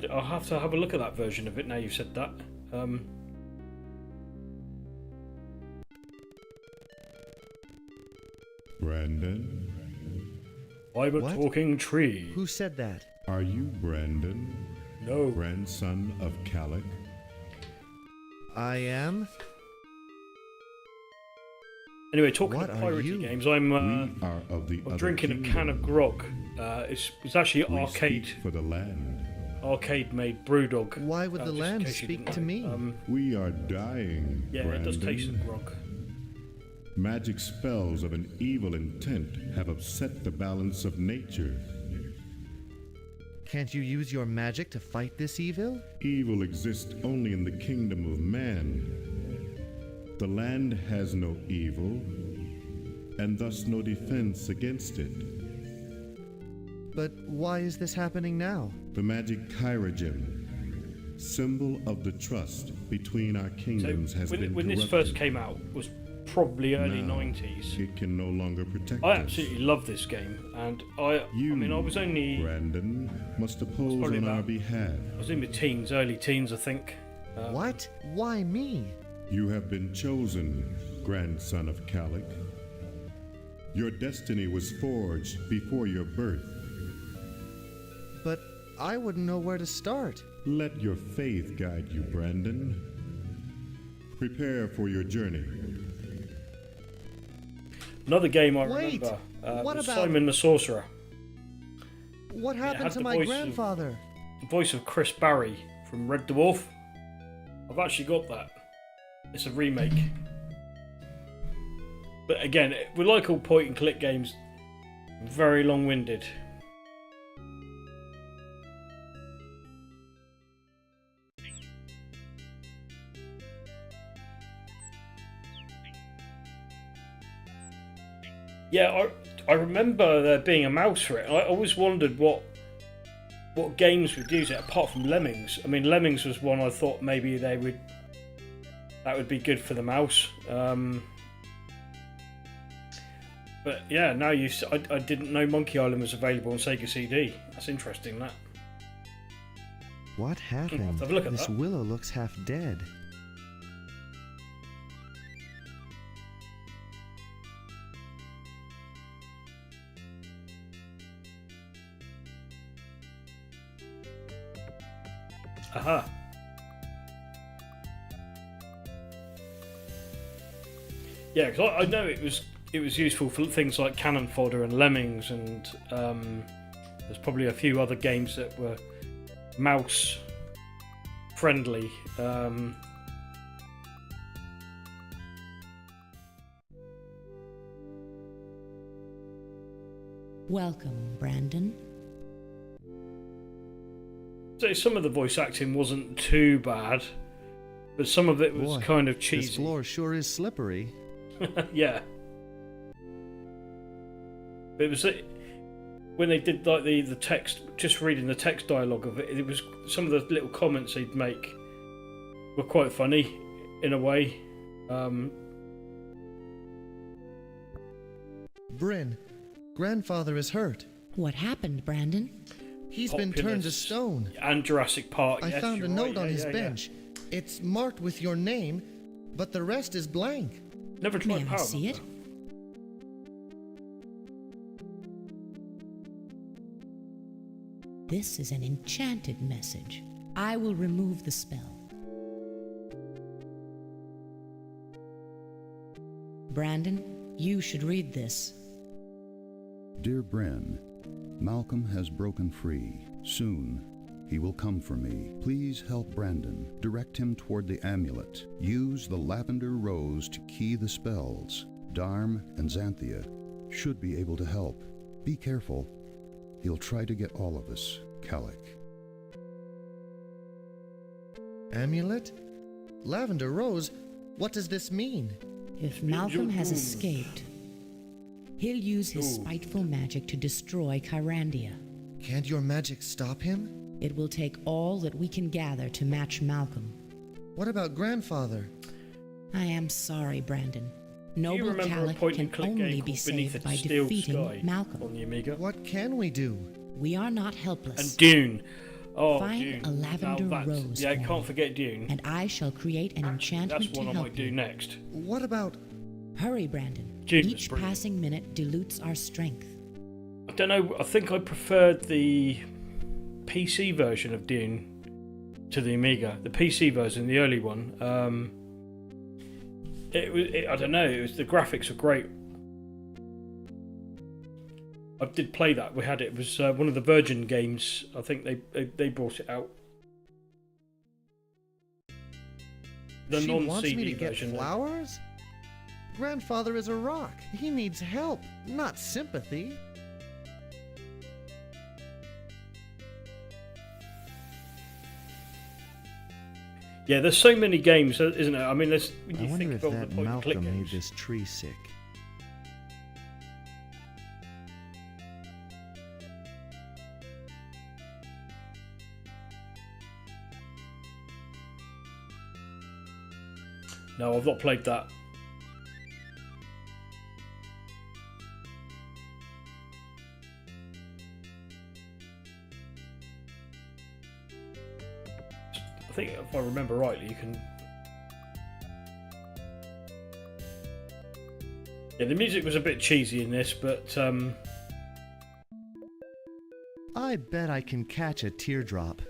I'll have to have a look at that version of it now you've said that.
Brandon?
I'm a
What?
talking tree.
Who said that?
Are you Brandon?
No.
Grandson of Calic?
I am.
Anyway, talking
What
of
are
piratey
you?
games, I'm
We are of the
I'm
other
drinking a
kingdom.
can of grog. It's actually
We
arcade
speak for the land.
Arcade made Brewdog.
Why would the
just in
land
case you
speak
didn't
to
know.
me?
We are dying,
Yeah, it does taste
Brandon.
of grog.
Magic spells of an evil intent have upset the balance of nature.
Can't you use your magic to fight this evil?
Evil exists only in the kingdom of man. The land has no evil, and thus no defense against it.
But why is this happening now?
The magic Chirogem, symbol of the trust between our kingdoms, has been
When this
corrupted.
first came out, was probably early
Now,
90s.
It can no longer protect
I
us.
absolutely love this game, and I mean, I was only
Brandon, must oppose
probably
on our
about-
behalf.
I was in my teens, early teens, I think.
What? Why me?
You have been chosen, grandson of Calic. Your destiny was forged before your birth.
But I wouldn't know where to start.
Let your faith guide you, Brandon. Prepare for your journey.
Another game I
Wait,
remember
what
was
about-
Simon the Sorcerer.
What
It
happened
had
to
the
my
voice of-
grandfather?
The voice of Chris Barry from Red Dwarf. I've actually got that. It's a remake. But again, we like all point and click games, very long winded. Yeah, I remember there being a mouse for it. I always wondered what games would use it apart from Lemmings. I mean, Lemmings was one I thought maybe that would be good for the mouse. But yeah, now I didn't know Monkey Island was available on Sega CD. That's interesting. That.
What happened?
Have a look at
This
that.
willow looks half dead.
Aha. Yeah, because I know it was useful for things like Cannon Fodder and Lemmings, and there's probably a few other games that were mouse friendly.
Welcome, Brandon.
So some of the voice acting wasn't too bad, but some of it was
Boy,
kind of
This
cheesy.
floor sure is slippery.
Yeah. But it was when they did like the text, just reading the text dialogue of it. It was some of the little comments he'd make were quite funny in a way.
Bryn, grandfather is hurt.
What happened, Brandon?
He's been turned to
Populous
stone.
And Jurassic Park.
I
yes,
found a
you're
note
right,
on
yeah,
his
yeah, yeah.
bench. It's marked with your name, but the rest is blank.
Never tried
May I
Power
see
Monger.
it? This is an enchanted message. I will remove the spell. Brandon, you should read this.
Dear Bryn, Malcolm has broken free. Soon, he will come for me. Please help Brandon. Direct him toward the amulet. Use the lavender rose to key the spells. Darm and Xanthia should be able to help. Be careful. He'll try to get all of us. Calic.
Amulet? Lavender Rose? What does this mean?
If Malcolm has escaped, he'll use his spiteful magic to destroy Kyrandia.
Can't your magic stop him?
It will take all that we can gather to match Malcolm.
What about grandfather?
I am sorry, Brandon.
Do you
Noble
remember a
Calic
point
can
and click
only
game
be
called Beneath
saved
the
by
Steel
defeating
Sky
Malcolm.
on the Amiga?
What can we do?
We are not helpless.
And Dune. Oh,
Find
Dune.
a lavender
Now that's-
rose
Yeah, I
for
can't
me,
forget Dune.
and I shall create an enchantment
That's
to
one I
help
might do
you.
next.
What about...
Hurry, Brandon.
Dune was
Each
brilliant.
passing minute dilutes our strength.
I don't know. I think I preferred the PC version of Dune to the Amiga. The PC version, the early one. I don't know. The graphics were great. I did play that. We had it. It was one of the Virgin games. I think they brought it out. The
She
non-CD
wants me to get
version.
flowers? Grandfather is a rock. He needs help, not sympathy.
Yeah, there's so many games, isn't there? I mean, there's. When
I
you
wonder
think
if
of all
that
the point-and-click
Malcolm made
games.
this tree sick.
No, I've not played that. I think if I remember rightly, you can. Yeah, the music was a bit cheesy in this, but
I bet I can catch a teardrop.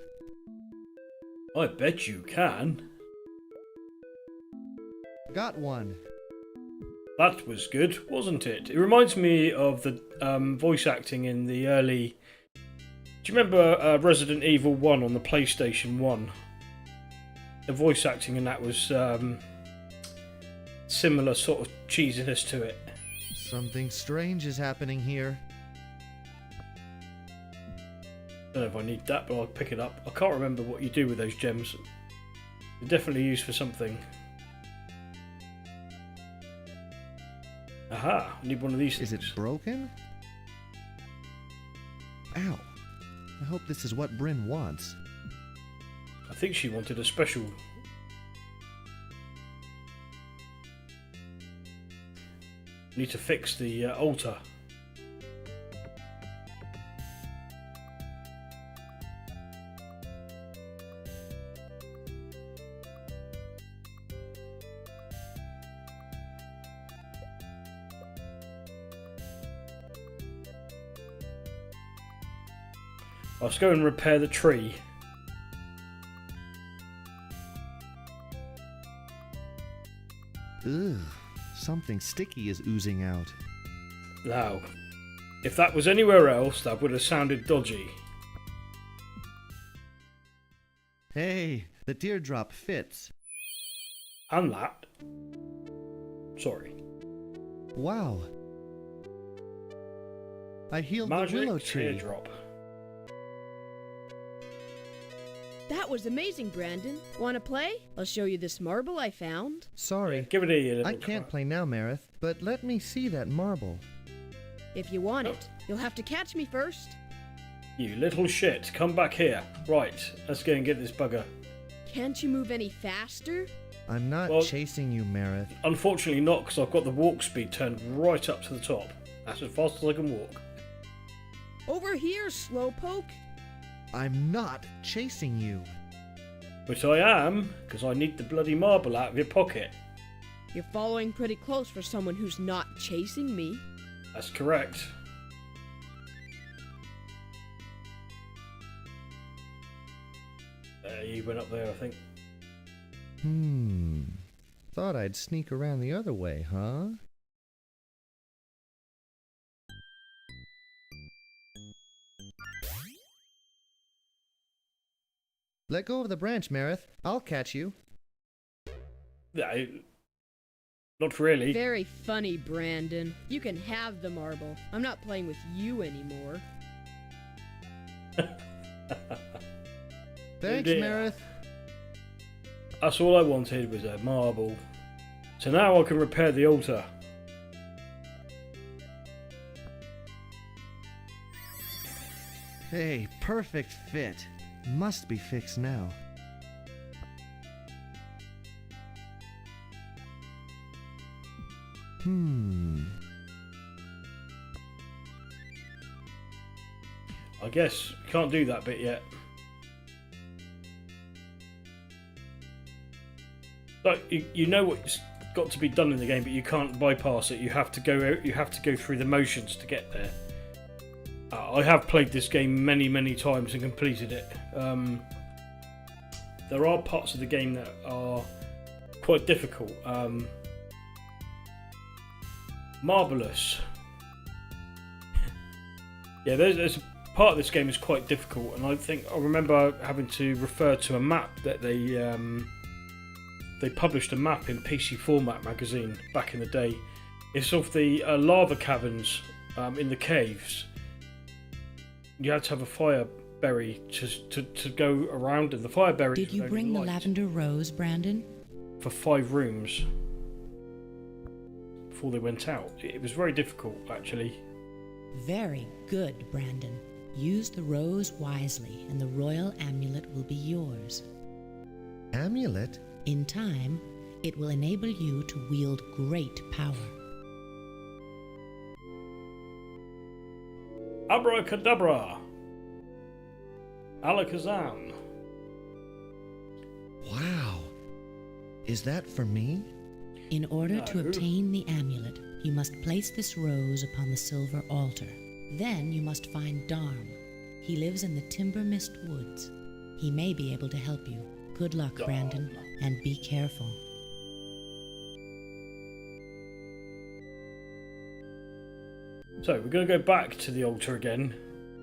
I bet you can.
Got one.
That was good, wasn't it? It reminds me of the voice acting in the early. Do you remember Resident Evil 1 on the PlayStation 1? The voice acting in that was similar sort of cheesiness to it.
Something strange is happening here.
Don't know if I need that, but I'll pick it up. I can't remember what you do with those gems. They're definitely used for something. Aha! I need one of these things.
Is it broken? Ow. I hope this is what Bryn wants.
I think she wanted a special. Need to fix the altar. Let's go and repair the tree.
Ugh, something sticky is oozing out.
Now, if that was anywhere else, that would have sounded dodgy.
Hey, the teardrop fits.
And that. Sorry.
Wow. I healed the
Magic
willow tree.
teardrop.
That was amazing, Brandon. Want to play? I'll show you this marble I found.
Sorry.
Give it a little
I can't play now, Marith, but let me see that marble.
If you want it, you'll have to catch me first.
You little shit, come back here. Right, let's go and get this bugger.
Can't you move any faster?
I'm not
Well-
chasing you, Marith.
Unfortunately not, because I've got the walk speed turned right up to the top. That's as fast as I can walk.
Over here, slowpoke.
I'm not chasing you.
But I am, because I need the bloody marble out of your pocket.
You're following pretty close for someone who's not chasing me.
That's correct. You went up there, I think.
Thought I'd sneak around the other way, huh? Let go of the branch, Marith. I'll catch you.
Yeah, not really.
Very funny, Brandon. You can have the marble. I'm not playing with you anymore.
Thanks,
dear.
Marith.
That's all I wanted was a marble. So now I can repair the altar.
Hey, perfect fit. Must be fixed now.
I guess can't do that bit yet. Like you know what's got to be done in the game, but you can't bypass it. You have to go. You have to go through the motions to get there. I have played this game many times and completed it. There are parts of the game that are quite difficult. Marvelous. Yeah, there's a part of this game is quite difficult, and I remember having to refer to a map that they published a map in PC Format magazine back in the day. It's of the lava caverns in the caves. You had to have a fire berry to go around, and the fire berry.
Did you bring the lavender rose, Brandon?
For 5 rooms before they went out. It was very difficult, actually.
Very good, Brandon. Use the rose wisely, and the royal amulet will be yours.
Amulet?
In time, it will enable you to wield great power.
Abracadabra! Alakazam!
Wow. Is that for me?
In order to obtain the amulet, you must place this rose upon the silver altar. Then you must find Darm. He lives in the Timber Mist Woods. He may be able to help you. Good luck, Brandon, and be careful.
So, we're going to go back to the altar again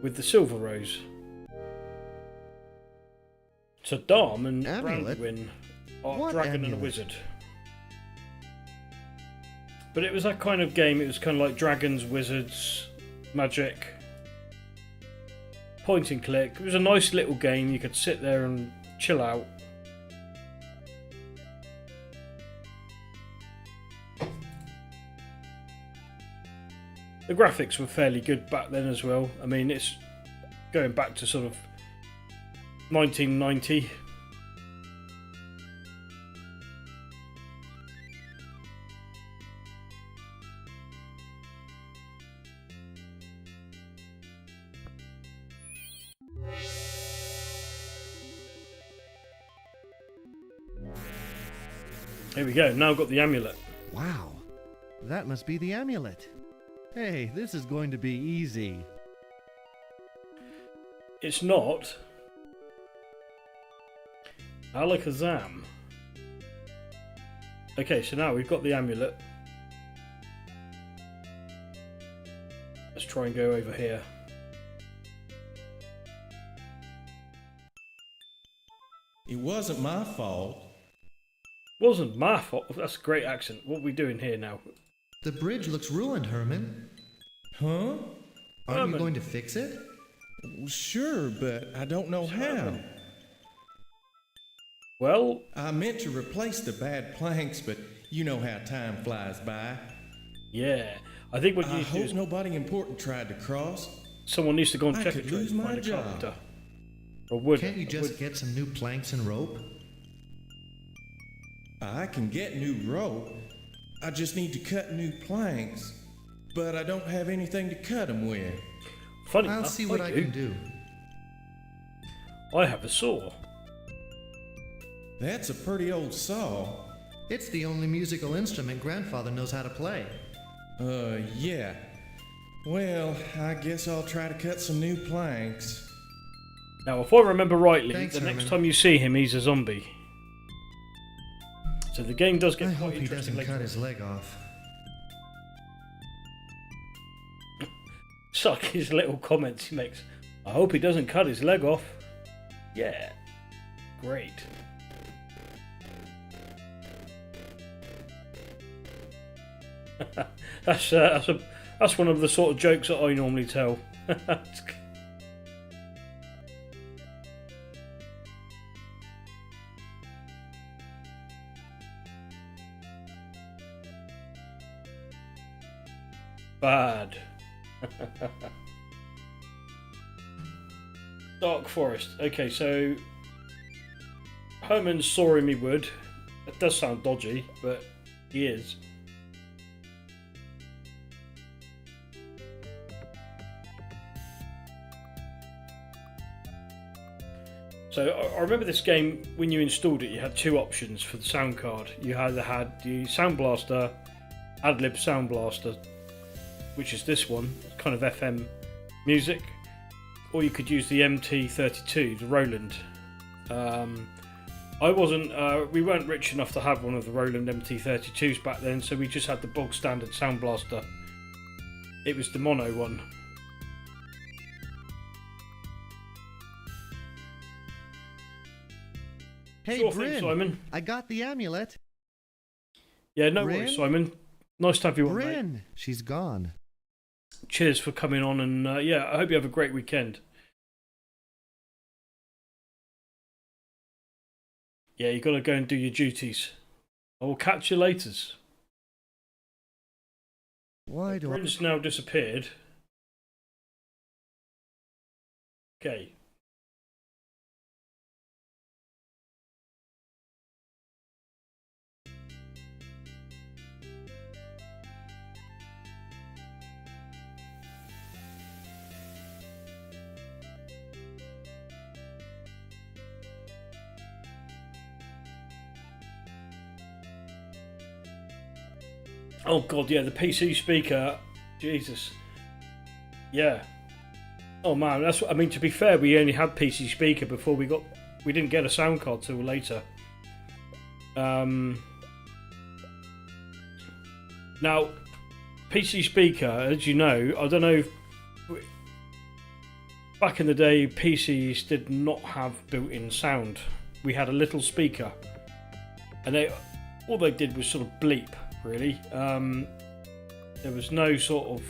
with the silver rose. So Darm and Brandwin are a dragon and a wizard. But it was that kind of game, it was kind of like dragons, wizards, magic, point and click. It was a nice little game, you could sit there and chill out. The graphics were fairly good back then as well. I mean, it's going back to sort of 1990. Here we go, now I've got the amulet.
Wow, that must be the amulet. Hey, this is going to be easy.
It's not. Alakazam. Okay, so now we've got the amulet. Let's try and go over here.
It wasn't my fault.
Wasn't my fault. That's a great accent. What are we doing here now?
The bridge looks ruined, Herman.
Huh?
Aren't you going to fix it?
Sure, but I don't know how.
Well,
I meant to replace the bad planks, but you know how time flies by.
Yeah, I think what you
I
need to do
hope
is
nobody important tried to cross.
someone needs to go and
I
check
could
it
lose
and
my
find a
job.
carpenter. Or wood.
Can't you just get some new planks and rope?
I can get new rope. I just need to cut new planks. But I don't have anything to cut them with.
Funny
I'll
enough,
see what I
do.
can do.
I have a saw.
That's a pretty old saw.
It's the only musical instrument Grandfather knows how to play.
Yeah. Well, I guess I'll try to cut some new planks.
Now, if I remember rightly,
Thanks,
the next
Herman.
time you see him, he's a zombie. So the game does get
I
quite
hope he
interesting
doesn't
later
cut
on.
his leg off.
Suck his little comments he makes. I hope he doesn't cut his leg off. Yeah. Great. That's one of the sort of jokes that I normally tell. Bad. Dark Forest. Okay, so Herman's sawing me wood. It does sound dodgy, but he is. So I remember this game, when you installed it, you had two options for the sound card. You either had the Sound Blaster, Adlib Sound Blaster, which is this one, kind of FM music, or you could use the MT32, the Roland. We weren't rich enough to have one of the Roland MT32s back then, so we just had the bog standard Sound Blaster. It was the mono one.
Hey,
Sure thing,
Bryn.
Simon.
I got the amulet.
Yeah, no
Bryn?
worries, Simon. Nice to have you on, mate.
Bryn. She's gone.
Cheers for coming on, and yeah, I hope you have a great weekend. Yeah, you got to go and do your duties. I will catch you later.
Why do
Bryn's now disappeared. Okay. Oh god, yeah, the PC speaker. Jesus. Yeah. Oh man, that's what I mean. To be fair, we only had PC speaker before we didn't get a sound card till later. Now, PC speaker, as you know, I don't know. Back in the day, PCs did not have built-in sound. We had a little speaker, and all they did was sort of bleep. Really, there was no sort of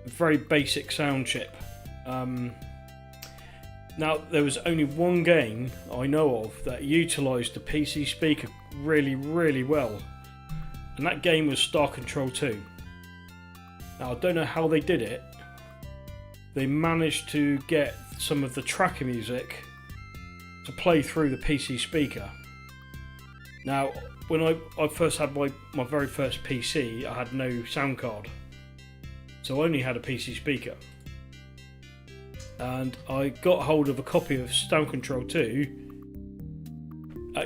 very basic sound chip. Now, there was only one game I know of that utilised the PC speaker really, really well, and that game was Star Control 2. Now, I don't know how they did it. They managed to get some of the tracker music to play through the PC speaker. Now, when I first had my very first PC, I had no sound card, so I only had a PC speaker. And I got hold of a copy of Star Control 2.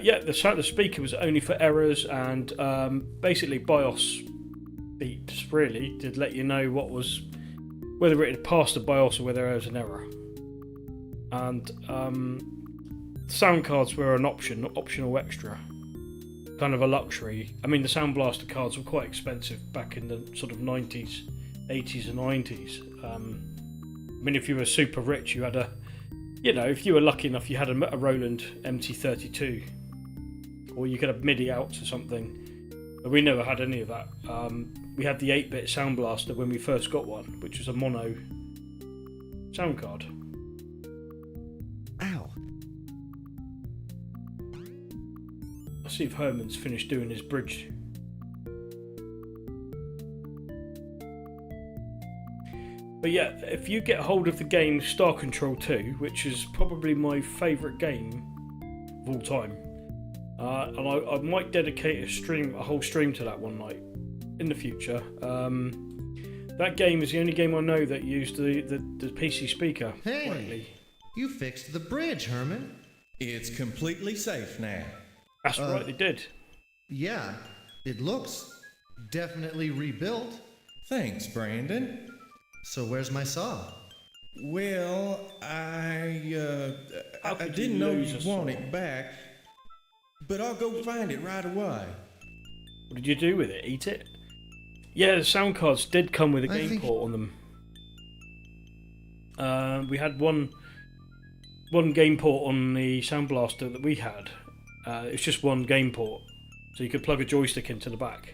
Yeah, the speaker was only for errors and basically BIOS beeps, really, to let you know whether it had passed the BIOS or whether there was an error. And sound cards were an optional extra. Kind of a luxury. I mean, the Sound Blaster cards were quite expensive back in the sort of 90s, 80s and 90s. I mean, if you were super rich, you had if you were lucky enough, you had a Roland MT32, or you could have MIDI outs or something. But we never had any of that. We had the 8-bit Sound Blaster when we first got one, which was a mono sound card.
Ow.
I'll see if Herman's finished doing his bridge. But yeah, if you get hold of the game Star Control 2, which is probably my favourite game of all time, and I might dedicate a whole stream to that one night in the future. That game is the only game I know that used the PC speaker.
Hey,
correctly.
You fixed the bridge, Herman.
It's completely safe now.
That's right, they did.
Yeah, it looks definitely rebuilt.
Thanks, Brandon.
So where's my saw?
Well, I didn't know you'd want it back, but I'll go find it right away.
What did you do with it? Eat it? Yeah, the sound cards did come with a game port on them. We had one game port on the Sound Blaster that we had. It's just one game port, so you could plug a joystick into the back.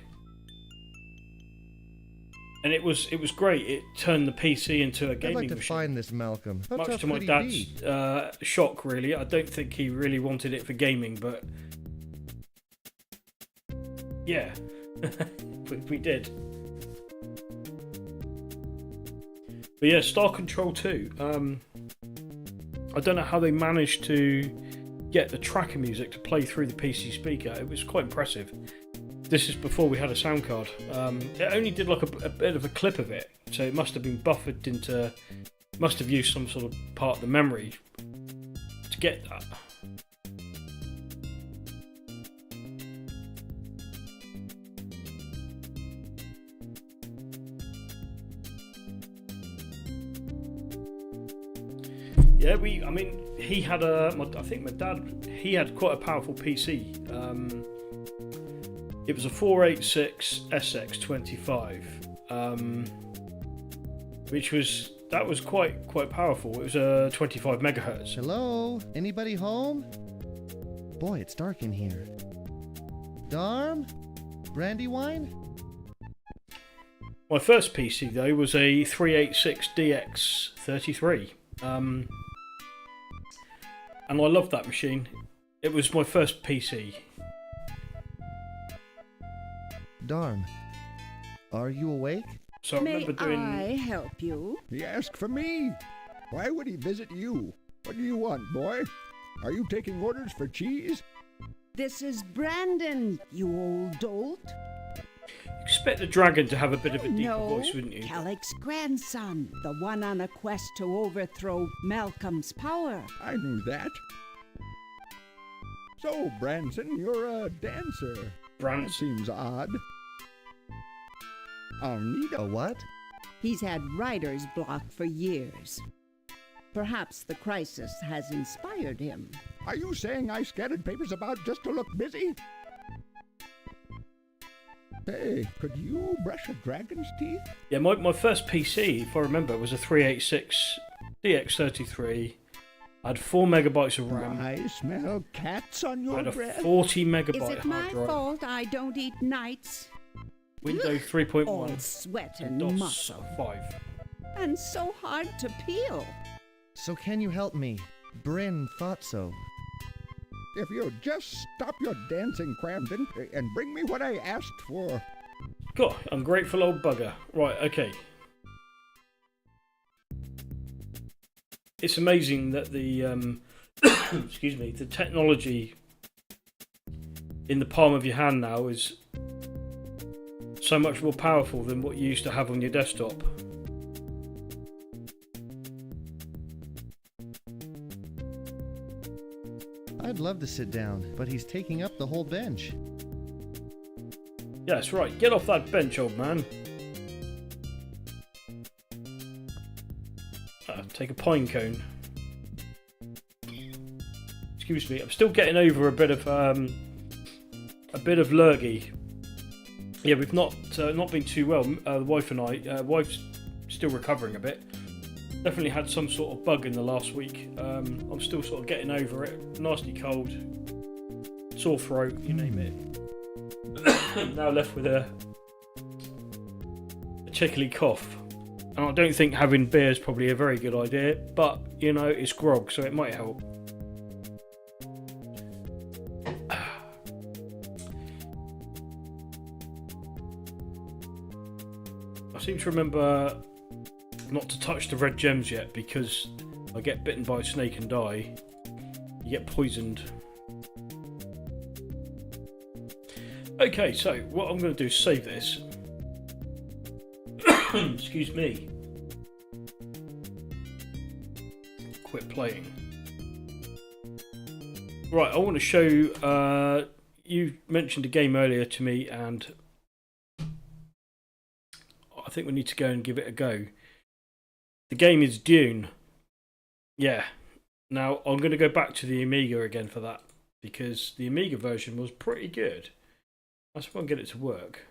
And it was great. It turned the PC into a gaming
I'd like to
machine.
find this, Malcolm. How
Much
tough
to my
could he
dad's
be?
shock, really. I don't think he really wanted it for gaming, but yeah, we did. But yeah, Star Control 2. I don't know how they managed to get the tracker music to play through the PC speaker. It was quite impressive. This is before we had a sound card. It only did like a bit of a clip of it, so it must have been buffered into, must have used some sort of part of the memory to get that. Yeah, he had I think my dad, he had quite a powerful PC. It was a 486 SX25, which was quite powerful. It was a 25 megahertz.
Hello? Anybody home? Boy, it's dark in here. Darm? Brandywine?
My first PC though was a 386DX33, and I loved that machine. It was my first PC.
Darm, are you awake?
So I remember doing.
I help you?
He asked for me. Why would he visit you? What do you want, boy? Are you taking orders for cheese?
This is Brandon, you old dolt.
Expect the dragon to have a bit of a deeper
No,
voice, wouldn't you?
Calic's grandson, the one on a quest to overthrow Malcolm's power.
I knew that. So, Branson, you're a dancer.
Branson.
That seems odd. I'll need
a what?
He's had writer's block for years. Perhaps the crisis has inspired him.
Are you saying I scattered papers about just to look busy? Hey, could you brush a dragon's teeth?
Yeah, my first PC, if I remember, was a 386 DX33. I had 4 megabytes of RAM.
I smell cats on
I
your
had a
breath.
40 megabyte
Is it my
hard drive.
fault I don't eat nights?
Windows 3.1.
All sweat and
DOS
muscle.
5.
And so hard to peel.
So can you help me? Bryn thought so.
If you'll just stop your dancing, Cramden, and bring me what I asked for.
God, ungrateful old bugger. Right, okay. It's amazing that the excuse me, the technology in the palm of your hand now is so much more powerful than what you used to have on your desktop.
I'd love to sit down, but he's taking up the whole bench.
Yeah, that's right. Get off that bench, old man. Take a pine cone. Excuse me. I'm still getting over a bit of lurgy. Yeah, we've not been too well. The wife and I. Wife's still recovering a bit. Definitely had some sort of bug in the last week. I'm still sort of getting over it. Nasty cold, sore throat, you name it. Now left with a tickly cough. And I don't think having beer is probably a very good idea, but you know, it's grog, so it might help. I seem to remember not to touch the red gems yet because I get bitten by a snake and die. You get poisoned. Okay, so what I'm going to do is save this. Excuse me. Quit playing. Right, I want to show. You mentioned a game earlier to me, and I think we need to go and give it a go. The game is Dune. Yeah. Now, I'm going to go back to the Amiga again for that, because the Amiga version was pretty good. Let's try and get it to work.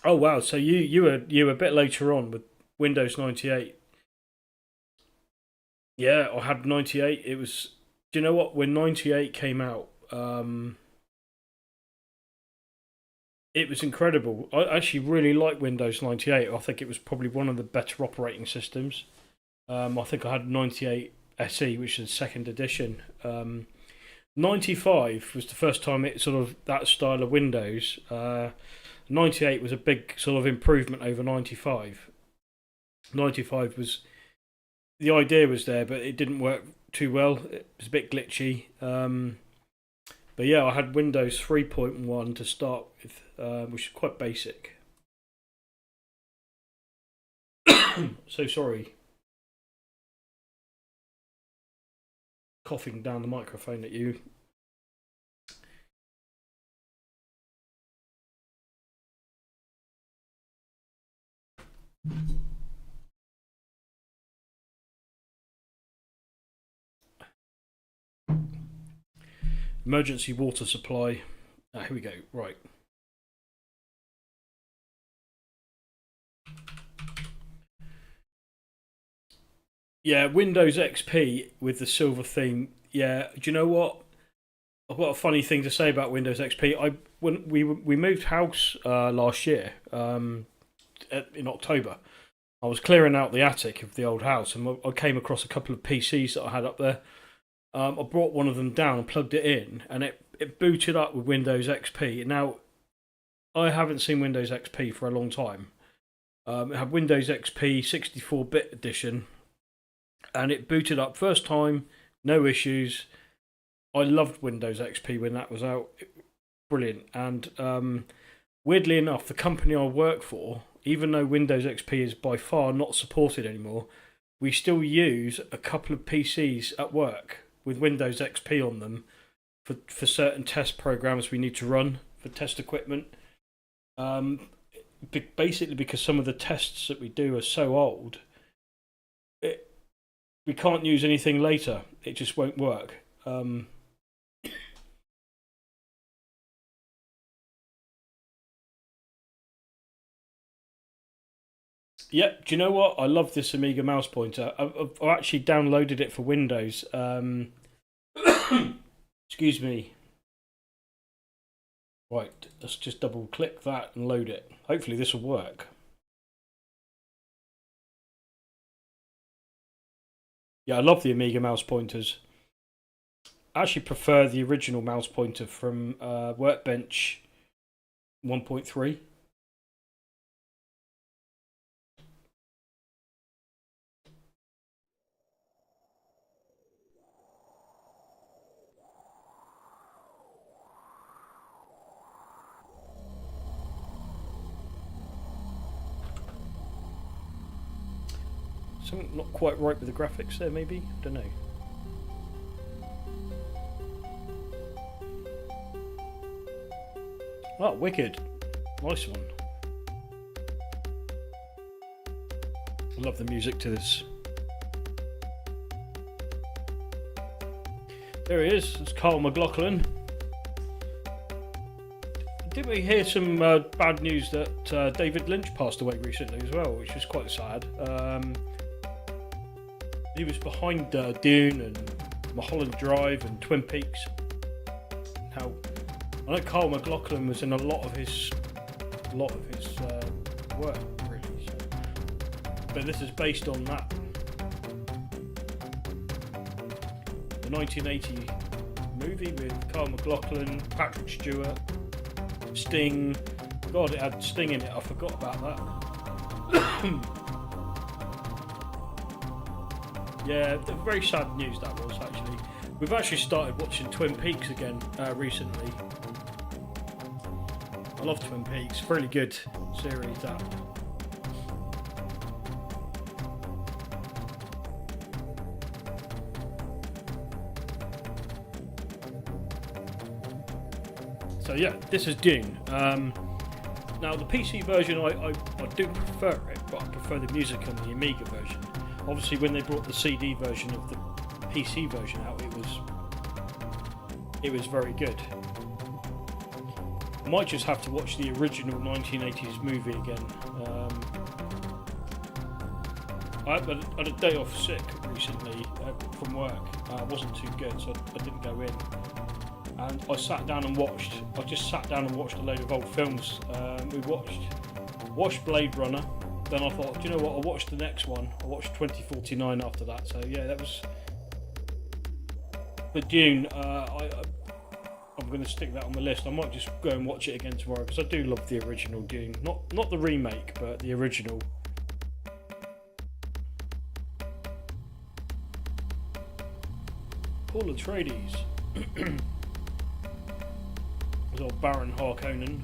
Oh wow! So you were a bit later on with Windows 98. Yeah, I had 98. It was. Do you know what? When 98 came out, it was incredible. I actually really like Windows 98. I think it was probably one of the better operating systems. I think I had 98 SE, which is second edition. 95 was the first time it sort of that style of Windows. 98 was a big sort of improvement over 95. 95 was, the idea was there, but it didn't work too well. It was a bit glitchy. But yeah, I had Windows 3.1 to start with, which is quite basic. So sorry. Coughing down the microphone at you. Emergency water supply. Here we go. Right. Yeah, Windows XP with the silver theme. Yeah, do you know what? I've got a funny thing to say about Windows XP. When we moved house last year, in October, I was clearing out the attic of the old house, and I came across a couple of PCs that I had up there. I brought one of them down and plugged it in, and it booted up with Windows XP. Now, I haven't seen Windows XP for a long time. It had Windows XP 64-bit edition, and it booted up first time, no issues. I loved Windows XP when that was out. Brilliant. And weirdly enough, the company I work for, even though Windows XP is by far not supported anymore, we still use a couple of PCs at work with Windows XP on them for certain test programs we need to run for test equipment. Basically because some of the tests that we do are so old, we can't use anything later. It just won't work. Yeah, do you know what? I love this Amiga mouse pointer. I've actually downloaded it for Windows. Excuse me. Right, let's just double click that and load it. Hopefully this will work. Yeah, I love the Amiga mouse pointers. I actually prefer the original mouse pointer from Workbench 1.3. Something not quite right with the graphics there, maybe? I don't know. Oh, wicked. Nice one. I love the music to this. There he is. It's Carl McLaughlin. Did we hear some bad news that David Lynch passed away recently as well, which was quite sad. He was behind Dune and Mulholland Drive and Twin Peaks. Now, I know Carl McLaughlin was in a lot of his work, really. So. But this is based on that. The 1980 movie with Carl McLaughlin, Patrick Stewart, Sting. God, it had Sting in it. I forgot about that. Yeah, very sad news that was, actually. We've actually started watching Twin Peaks again recently. I love Twin Peaks. Really good series, that. So yeah, this is Dune. Now the PC version, I do prefer it, but I prefer the music on the Amiga version. Obviously, when they brought the CD version of the PC version out, it was very good. I might just have to watch the original 1980s movie again. I had a day off sick recently from work. I wasn't too good, so I didn't go in. And I sat down and watched. I just sat down and watched a load of old films. We watched Blade Runner. Then I thought, do you know what? I'll watch the next one. I watched 2049 after that. So yeah, that was. But Dune, I'm going to stick that on the list. I might just go and watch it again tomorrow because I do love the original Dune, not the remake, but the original. Paul Atreides. There's old Baron Harkonnen.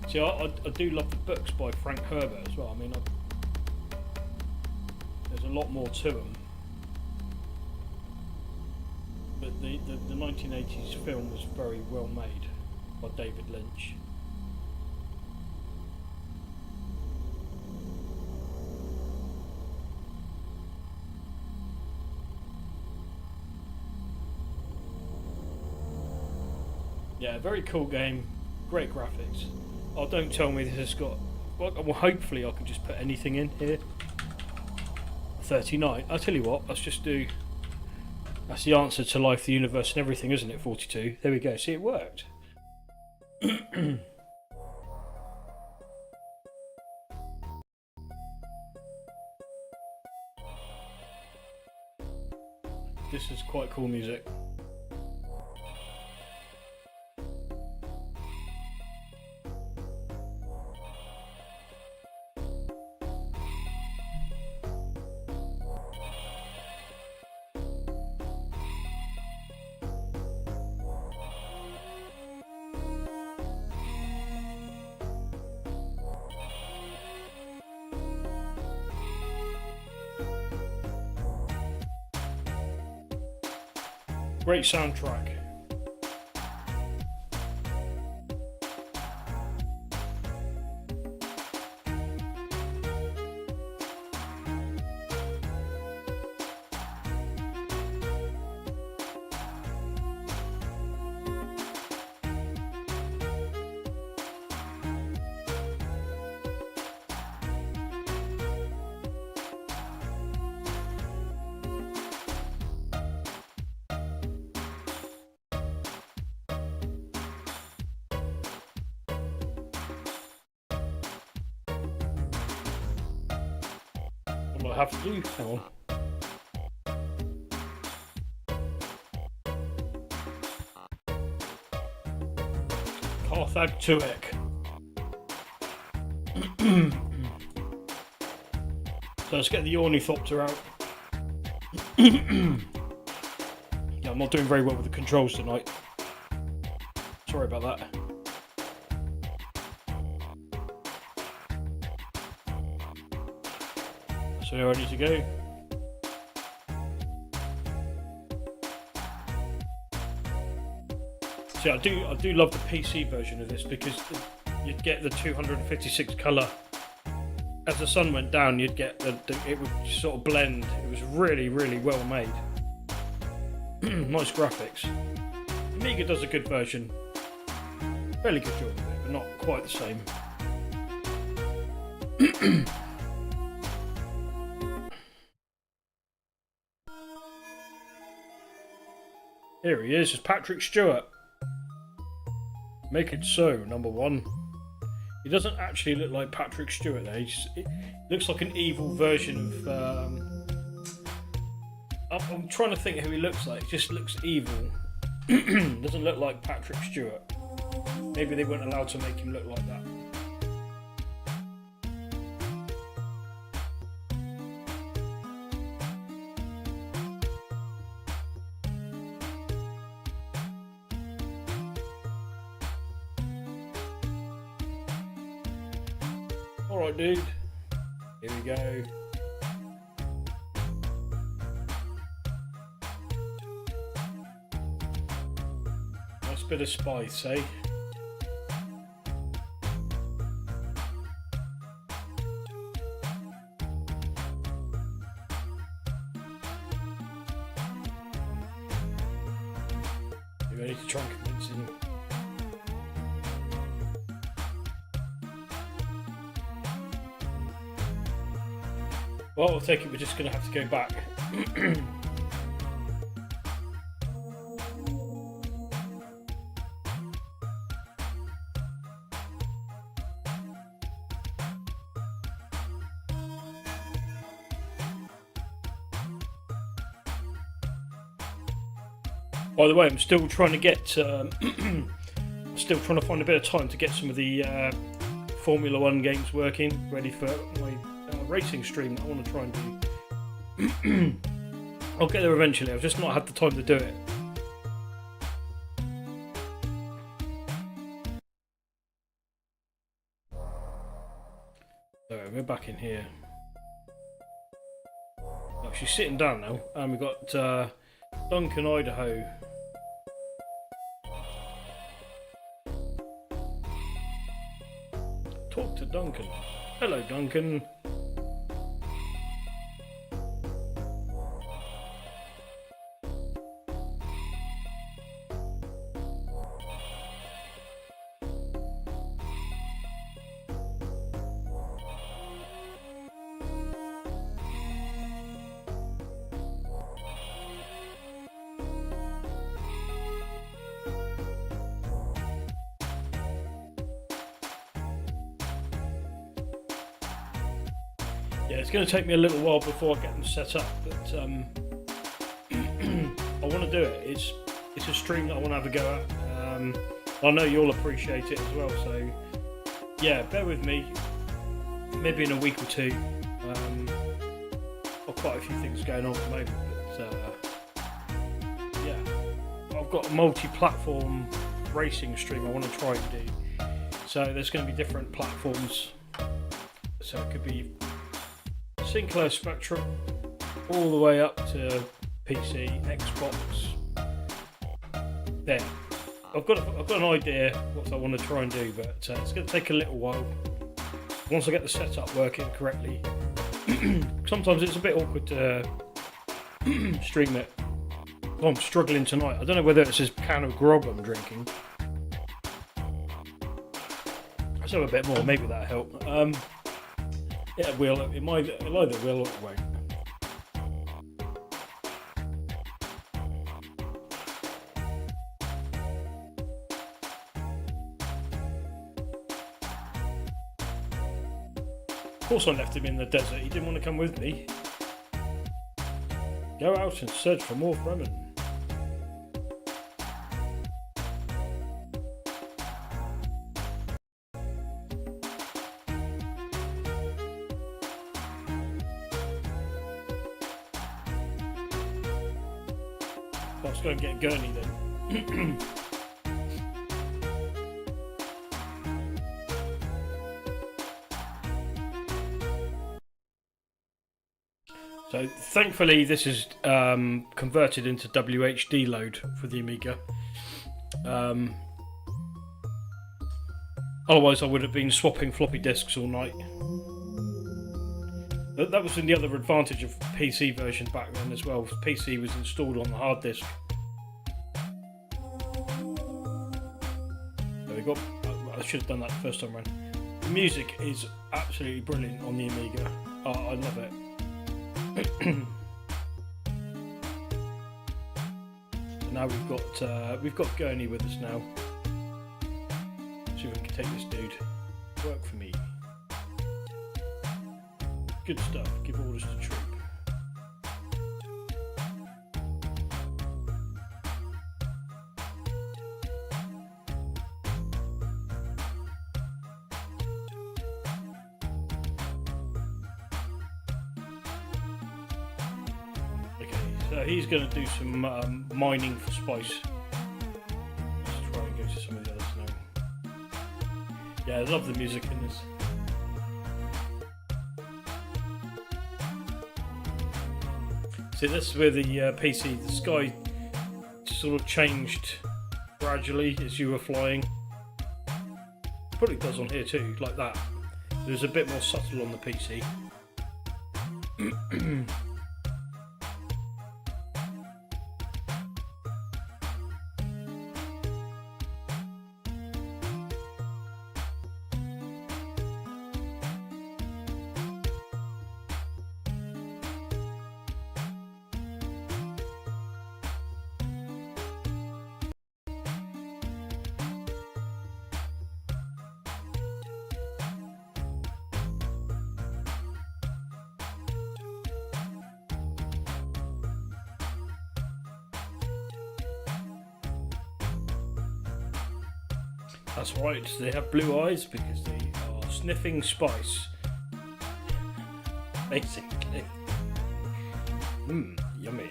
See, I do love the books by Frank Herbert as well. I mean, there's a lot more to them. But the 1980s film was very well made by David Lynch. Yeah, very cool game, great graphics. Oh, don't tell me this has got Well, hopefully I can just put anything in here. 39. I'll tell you what, let's just do... That's the answer to life, the universe and everything, isn't it? 42. There we go. See, it worked. This is quite cool music. Great soundtrack. What I have to do? Hang on. Carthag Tuek. So let's get the Ornithopter out. Yeah, I'm not doing very well with the controls tonight. Sorry about that. So you're ready to go. See, I do love the PC version of this because you'd get the 256 colour. As the sun went down, you'd get it would sort of blend. It was really, really well made. Nice graphics. Amiga does a good version. Fairly good job of it, but not quite the same. Here he is, it's Patrick Stewart. Make It So, #1. He doesn't actually look like Patrick Stewart though. He looks like an evil version of... I'm trying to think who he looks like. He just looks evil. Doesn't look like Patrick Stewart. Maybe they weren't allowed to make him look like that. Alright dude, here we go. Nice bit of spice, eh? You ready to try and convince him? Well, I'll take it we're just going to have to go back. By the way, I'm still trying to get, still trying to find a bit of time to get some of the Formula 1 games working, ready for my racing stream that I want to try and do. I'll get there eventually, I've just not had the time to do it. So we're back in here. Oh, she's sitting down now, and we've got Duncan, Idaho. Talk to Duncan. Hello, Duncan. Yeah, it's going to take me a little while before I get them set up, but I want to do it. It's a stream that I want to have a go at. I know you'll appreciate it as well, so yeah, bear with me. Maybe in a week or two. I've got quite a few things going on at the moment, but yeah, I've got a multi-platform racing stream I want to try and do. So there's going to be different platforms. So it could be Sinclair Spectrum all the way up to PC, Xbox. There. I've got an idea what I want to try and do, but it's going to take a little while. Once I get the setup working correctly. Sometimes it's a bit awkward to stream it. Oh, I'm struggling tonight. I don't know whether it's this can of grog I'm drinking. Let's have a bit more. Maybe that'll help. Yeah, it will. It either will or it won't. Of course I left him in the desert. He didn't want to come with me. Go out and search for more Fremen. Let's go and get Gurney then. So thankfully this is converted into WHD load for the Amiga. Otherwise I would have been swapping floppy disks all night. But that was the other advantage of PC version back then as well. PC was installed on the hard disk. There we go. I should have done that the first time around. The music is absolutely brilliant on the Amiga. Oh, I love it. So now we've got Gurney with us now. See if we can take this dude. Work for me. Good stuff. Give orders to troop. So he's going to do some mining for spice. Let's try and go to some of the others now. Yeah, I love the music in this. See, this is where the PC, the sky sort of changed gradually as you were flying. Probably does on here too, like that. It was a bit more subtle on the PC. That's right, they have blue eyes because they are sniffing spice. Basically. Yummy.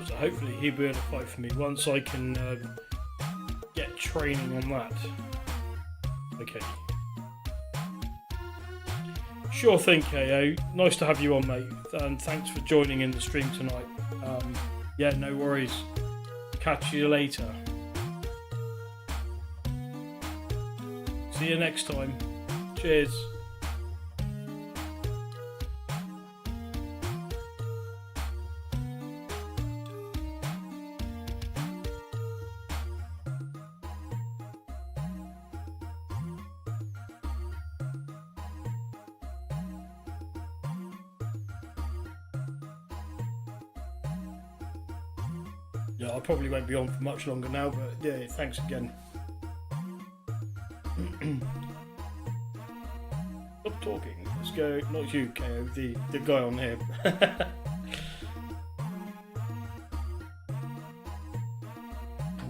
So hopefully he'll be able to fight for me once I can get training on that. Okay. Sure thing, KO. Nice to have you on, mate. And thanks for joining in the stream tonight. Yeah, no worries. Catch you later. See you next time. Cheers. Yeah, I probably won't be on for much longer now, but yeah, thanks again. Stop talking. Let's go. Not you, KO. The guy on here.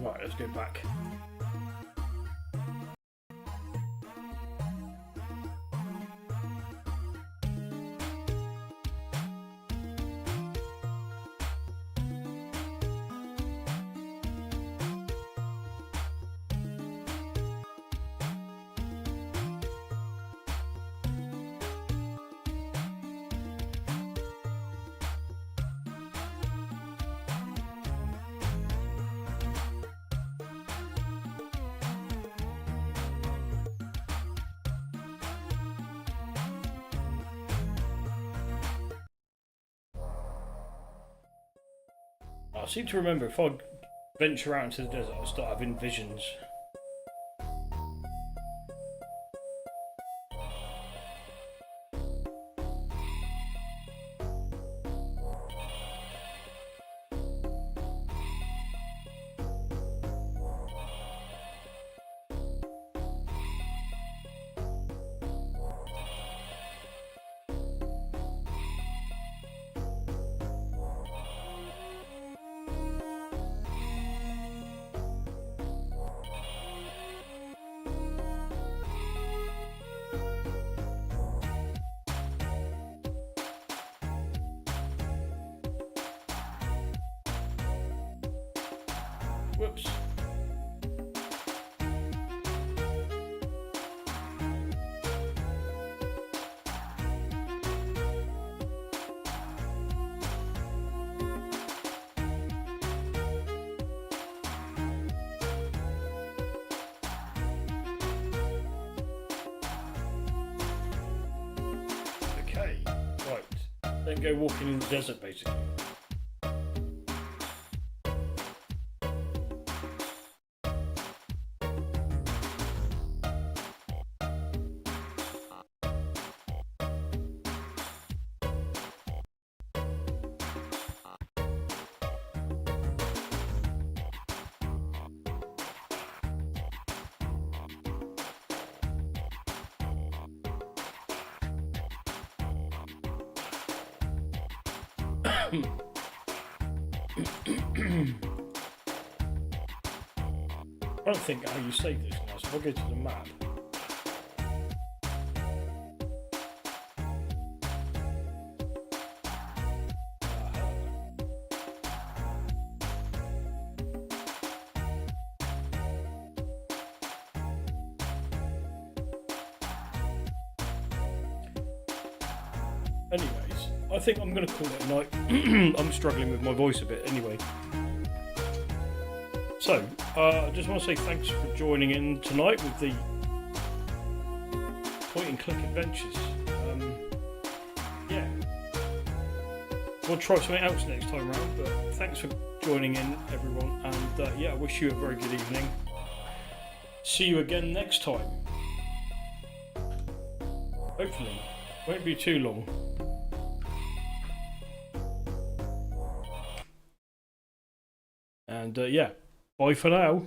Right, let's go back. I seem to remember if I venture out into the desert, I start having visions. Whoops. Okay, right. Don't go walking in the desert, basically. I don't think how you save this now, so if I go to the map. Anyways, I think I'm going to call it a night. I'm struggling with my voice a bit anyway. So, I just want to say thanks for joining in tonight with the point and click adventures. Yeah. We'll try something else next time around, but thanks for joining in, everyone, and yeah, I wish you a very good evening. See you again next time. Hopefully. Won't be too long. And yeah, bye for now.